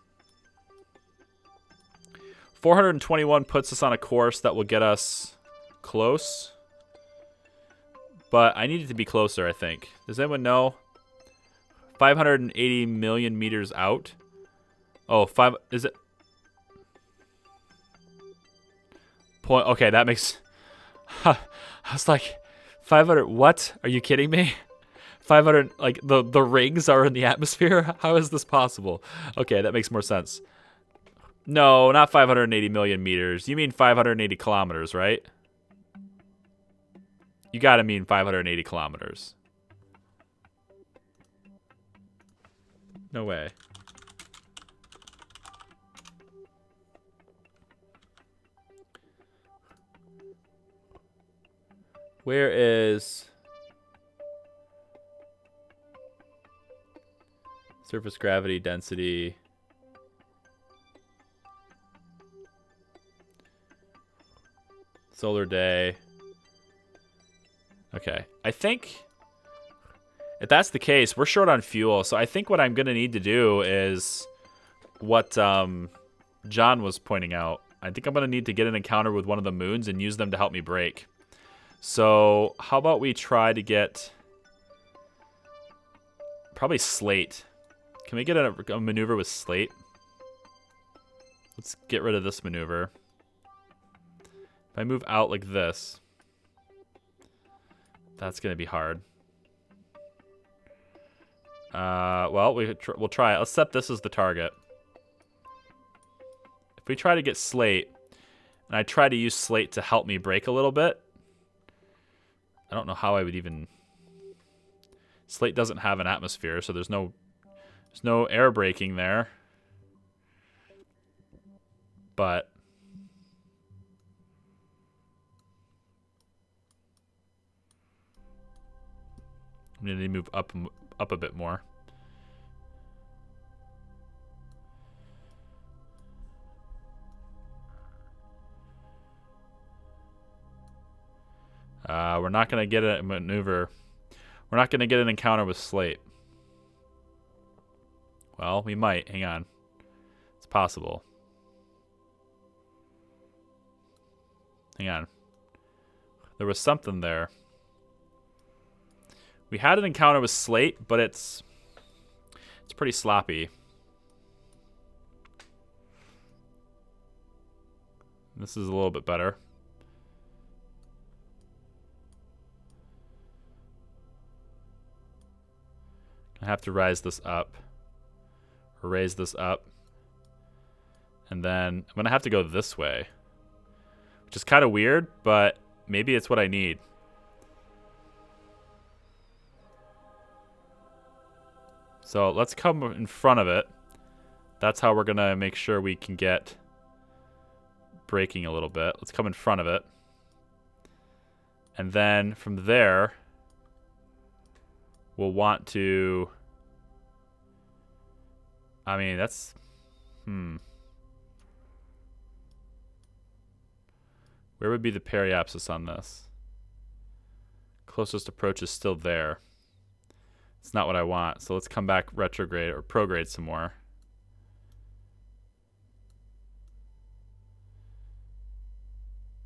421 puts us on a course that will get us close. But I need it to be closer, I think. Does anyone know? 580 million meters out. Oh, is it? Okay, that makes... I was like, 500... What? Are you kidding me? 500... Like, the rings are in the atmosphere? How is this possible? Okay, that makes more sense. No, not 580 million meters. You mean 580 kilometers, right? You gotta mean 580 kilometers. No way. Where is surface gravity density? Solar day. Okay. I think if that's the case, we're short on fuel. So I think what I'm going to need to do is what John was pointing out. I think I'm going to need to get an encounter with one of the moons and use them to help me brake. So how about we try to get probably Slate. Can we get a maneuver with Slate? Let's get rid of this maneuver. If I move out like this, that's going to be hard. Well, we'll try it. Let's set this as the target. If we try to get Slate, and I try to use Slate to help me brake a little bit, I don't know how I would even... Slate doesn't have an atmosphere, so there's no air braking there. But I'm going to move up a bit more. We're not going to get a maneuver. We're not going to get an encounter with Slate. Well, we might. Hang on. It's possible. Hang on. There was something there. We had an encounter with slate, but it's pretty sloppy. This is a little bit better. I have to rise this up. Or raise this up. And then I'm going to have to go this way. Which is kind of weird, but maybe it's what I need. So let's come in front of it. That's how we're going to make sure we can get braking a little bit. Let's come in front of it. And then from there, we'll want to... I mean, that's... Where would be the periapsis on this? Closest approach is still there. It's not what I want. So let's come back retrograde or prograde some more.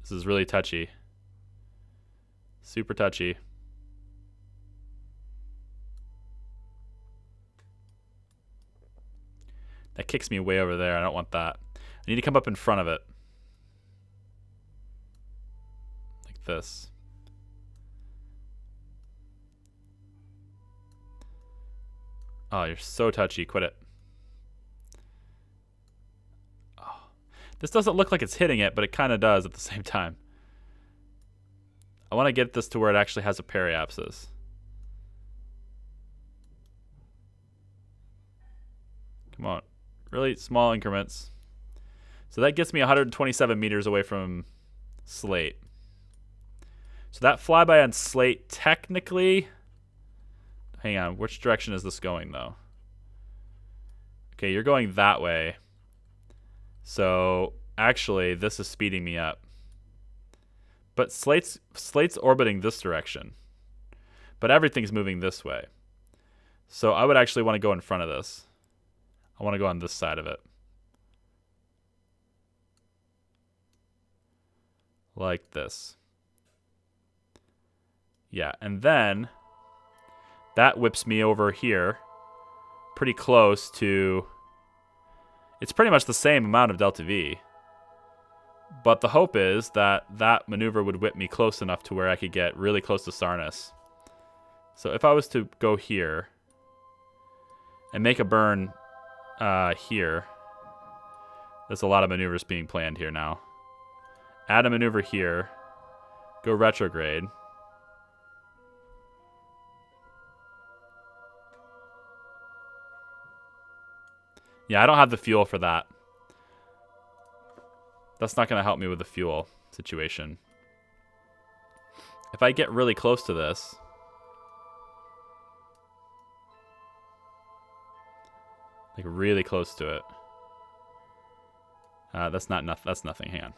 This is really touchy. Super touchy. That kicks me way over there. I don't want that. I need to come up in front of it. Like this. Oh, you're so touchy. Quit it. Oh. This doesn't look like it's hitting it, but it kind of does at the same time. I want to get this to where it actually has a periapsis. Come on. Really small increments. So that gets me 127 meters away from slate. So that flyby on slate technically... Hang on, which direction is this going though? Okay, you're going that way. So actually this is speeding me up. But slate's orbiting this direction. But everything's moving this way. So I would actually want to go in front of this. I want to go on this side of it. Like this. Yeah, and then that whips me over here pretty close to... It's pretty much the same amount of delta V. But the hope is that that maneuver would whip me close enough to where I could get really close to Sarnus. So if I was to go here and make a burn here, there's a lot of maneuvers being planned here now. Add a maneuver here. Go retrograde. Yeah, I don't have the fuel for that. That's not going to help me with the fuel situation. If I get really close to this... Like really close to it. That's not enough. That's nothing. Hang on.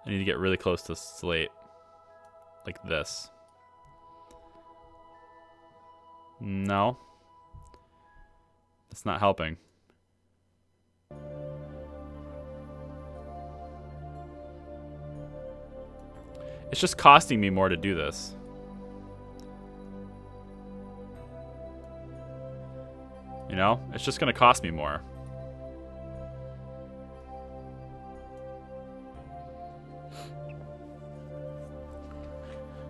I need to get really close to slate. Like this. No. It's not helping. It's just costing me more to do this. You know? It's just going to cost me more.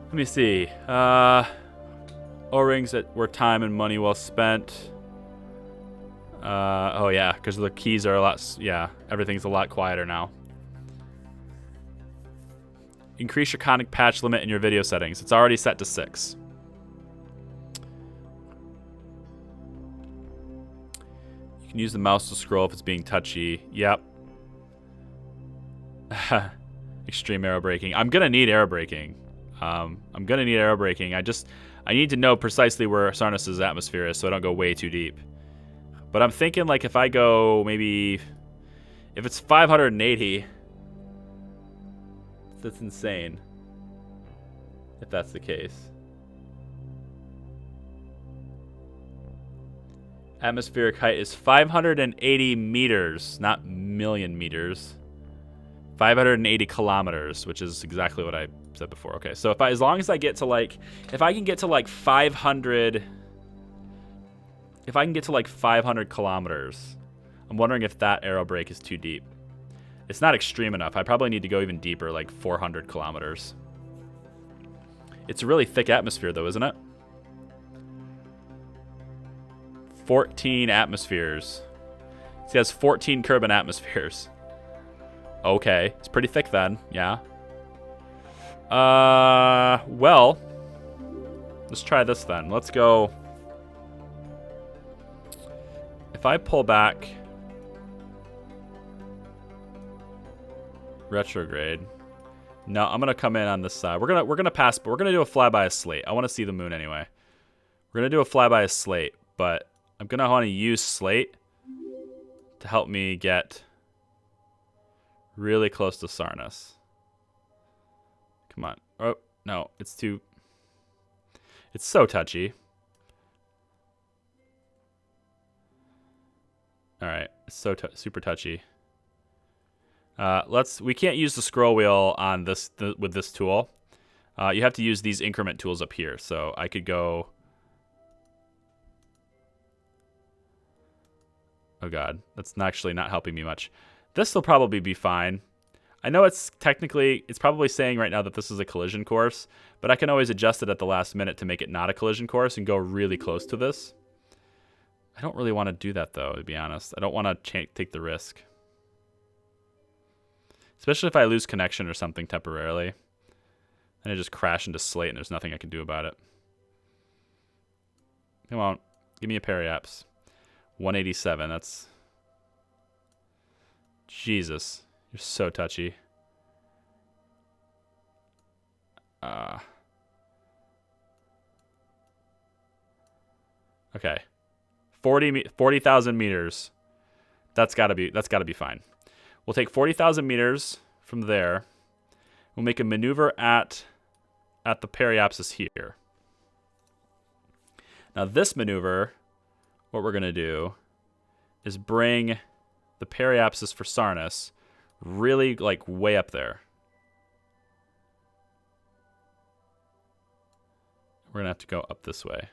Let me see. O-rings that were time and money well spent. Oh yeah, because the keys are a lot... Yeah, everything's a lot quieter now. Increase your conic patch limit in your video settings. It's already set to 6. You can use the mouse to scroll if it's being touchy. Yep. Extreme aero braking. I'm going to need aero braking. I need to know precisely where Sarnus' atmosphere is so I don't go way too deep. But I'm thinking like if I go maybe... If it's 580... That's insane. If that's the case. Atmospheric height is 580 meters, not million meters. 580 kilometers, which is exactly what I said before. Okay, so if as long as I get to like, if I can get to like 500, if I can get to like 500 kilometers, I'm wondering if that aero brake is too deep. It's not extreme enough. I probably need to go even deeper, like 400 kilometers. It's a really thick atmosphere though, isn't it? 14 atmospheres. It has 14 Kerbal atmospheres. Okay, it's pretty thick then, yeah. Well, let's try this then. Let's go. If I pull back retrograde. No, I'm gonna come in on this side. We're gonna pass, but we're gonna do a flyby of slate. I want to see the moon anyway. We're gonna do a flyby of slate, but I'm gonna want to use slate to help me get really close to Sarnus. Come on. Oh no, it's too. It's so touchy. All right, it's so super touchy. We can't use the scroll wheel on this with this tool. You have to use these increment tools up here. So I could go. Oh god, that's actually not helping me much. This will probably be fine. I know it's probably saying right now that this is a collision course, but I can always adjust it at the last minute to make it not a collision course and go really close to this. I don't really want to do that though, to be honest. I don't want to take the risk. Especially if I lose connection or something temporarily. And I just crash into slate and there's nothing I can do about it. Come on, give me a periaps. 187, that's... Jesus, you're so touchy. Okay. 40,000 meters. That's gotta be fine. We'll take 40,000 meters from there. We'll make a maneuver at the periapsis here. Now this maneuver, what we're gonna do is bring the periapsis for Sarnus really like way up there. We're gonna have to go up this way.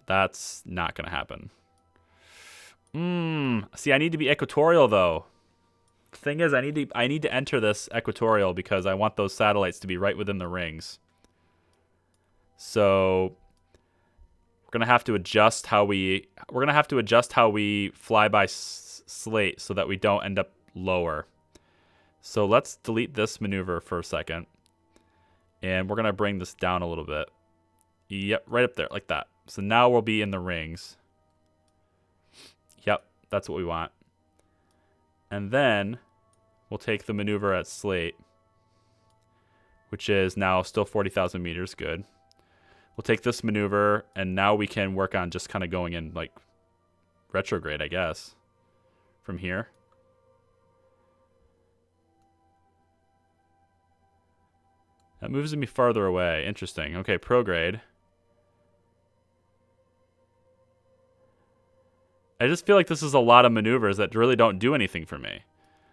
That's not gonna happen. See, I need to be equatorial though. The thing is, I need to enter this equatorial because I want those satellites to be right within the rings. So we're gonna have to adjust how we fly by slate so that we don't end up lower. So let's delete this maneuver for a second, and we're gonna bring this down a little bit. Yep, right up there, like that. So now we'll be in the rings. Yep, that's what we want. And then we'll take the maneuver at slate, which is now still 40,000 meters. Good. We'll take this maneuver, and now we can work on just kind of going in like retrograde, I guess, from here. That moves me farther away. Interesting. Okay, prograde. I just feel like this is a lot of maneuvers that really don't do anything for me.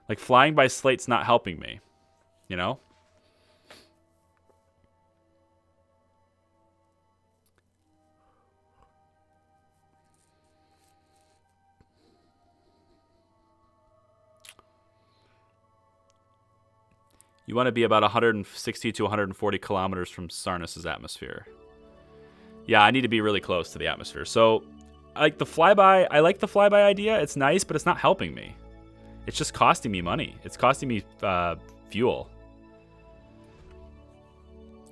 Like flying by slate's not helping me, you know? You want to be about 160 to 140 kilometers from Sarnus's atmosphere. Yeah, I need to be really close to the atmosphere. So I like the flyby idea. It's nice, but it's not helping me. It's just costing me money. It's costing me fuel.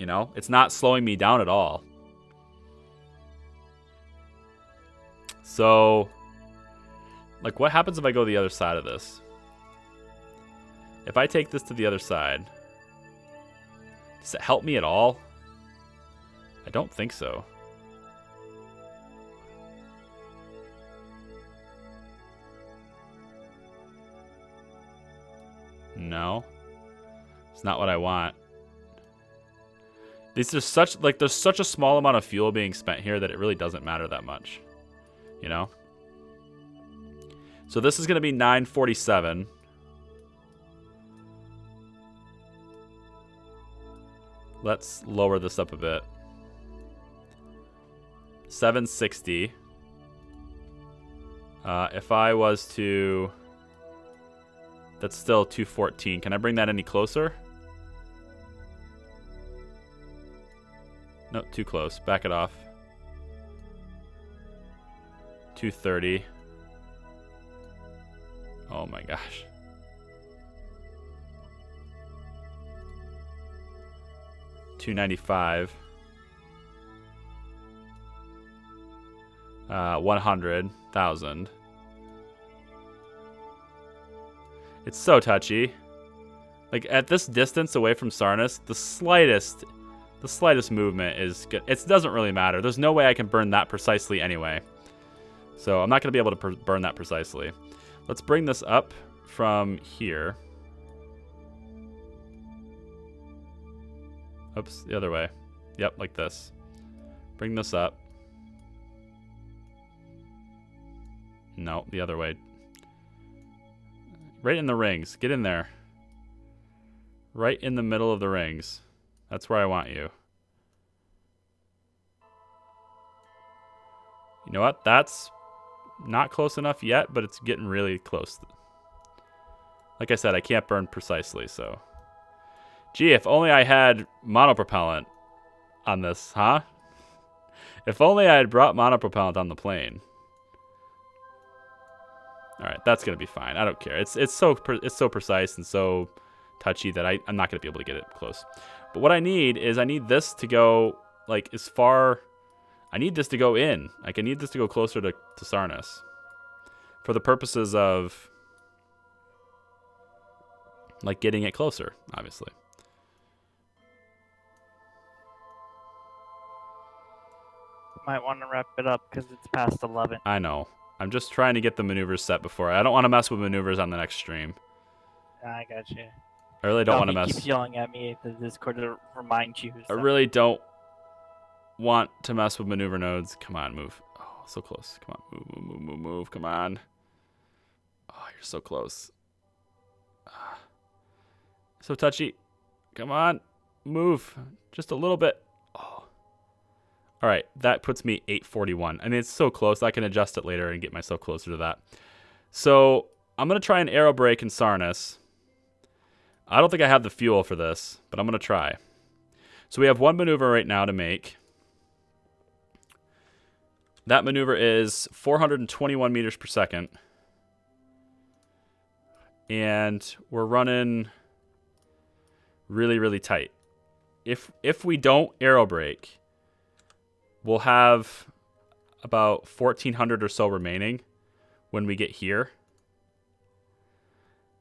You know, it's not slowing me down at all. So, like, what happens if I go the other side of this? If I take this to the other side, does it help me at all? I don't think so. No, it's not what I want. These are there's such a small amount of fuel being spent here that it really doesn't matter that much, you know? So this is going to be 947. Let's lower this up a bit. 760. If I was to... That's still 214. Can I bring that any closer? Nope, too close. Back it off. 230. Oh my gosh. $295. 100,000. It's so touchy. Like at this distance away from Sarnus, the slightest movement is good. It doesn't really matter. There's no way I can burn that precisely anyway. So I'm not going to be able to burn that precisely. Let's bring this up from here. Oops, the other way. Yep, like this. Bring this up. No, the other way. Right in the rings. Get in there. Right in the middle of the rings. That's where I want you. You know what? That's not close enough yet, but it's getting really close. Like I said, I can't burn precisely, so... Gee, if only I had monopropellant on this, huh? If only I had brought monopropellant on the plane. All right, that's gonna be fine. I don't care. It's so precise and so touchy that I'm not gonna be able to get it close. But what I need is I need this to go like as far. I need this to go in. Like I need this to go closer to Sarnus, for the purposes of like getting it closer, obviously. Might want to wrap it up because it's past 11. I know. I'm just trying to get the maneuvers set before. I don't want to mess with maneuvers on the next stream. I got you. I really don't want to mess. He keeps yelling at me at the Discord to remind you. I really don't want to mess with maneuver nodes. Come on, move. Oh, so close. Come on, move. Come on. Oh, you're so close. So touchy. Come on, move. Just a little bit. Oh. All right, that puts me 841. I mean, it's so close. I can adjust it later and get myself closer to that. So I'm going to try an aero brake in Sarnus. I don't think I have the fuel for this, but I'm going to try. So we have one maneuver right now to make. That maneuver is 421 meters per second. And we're running really, really tight. If we don't aero brake, we'll have about 1,400 or so remaining when we get here.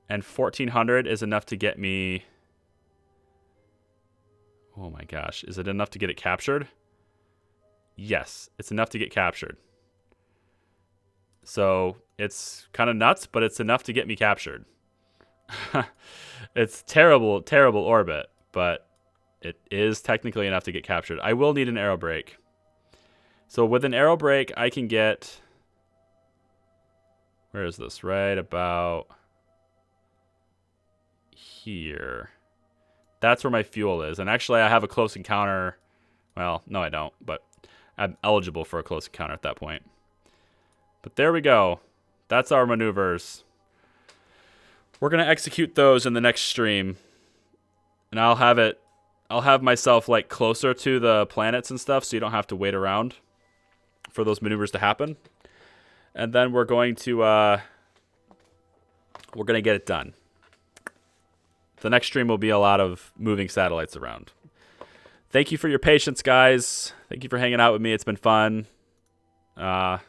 And 1,400 is enough to get me... Oh my gosh. Is it enough to get it captured? Yes, it's enough to get captured. So it's kind of nuts, but it's enough to get me captured. It's terrible, terrible orbit, but it is technically enough to get captured. I will need an aero brake. So with an aero brake, I can get... Where is this? Right about here. That's where my fuel is. And actually, I have a close encounter. Well, no, I don't. But I'm eligible for a close encounter at that point. But there we go. That's our maneuvers. We're going to execute those in the next stream. And I'll have myself like closer to the planets and stuff, so you don't have to wait around for those maneuvers to happen. And then we're going to get it done. The next stream will be a lot of moving satellites around. Thank you for your patience, guys. Thank you for hanging out with me. It's been fun. I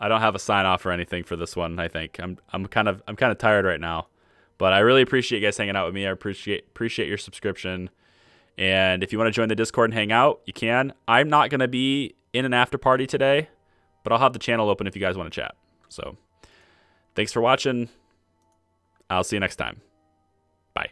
don't have a sign off or anything for this one. I think I'm kind of tired right now, but I really appreciate you guys hanging out with me. I appreciate your subscription. And if you want to join the Discord and hang out, you can. I'm not going to be in an after party today, but I'll have the channel open if you guys want to chat. So thanks for watching. I'll see you next time.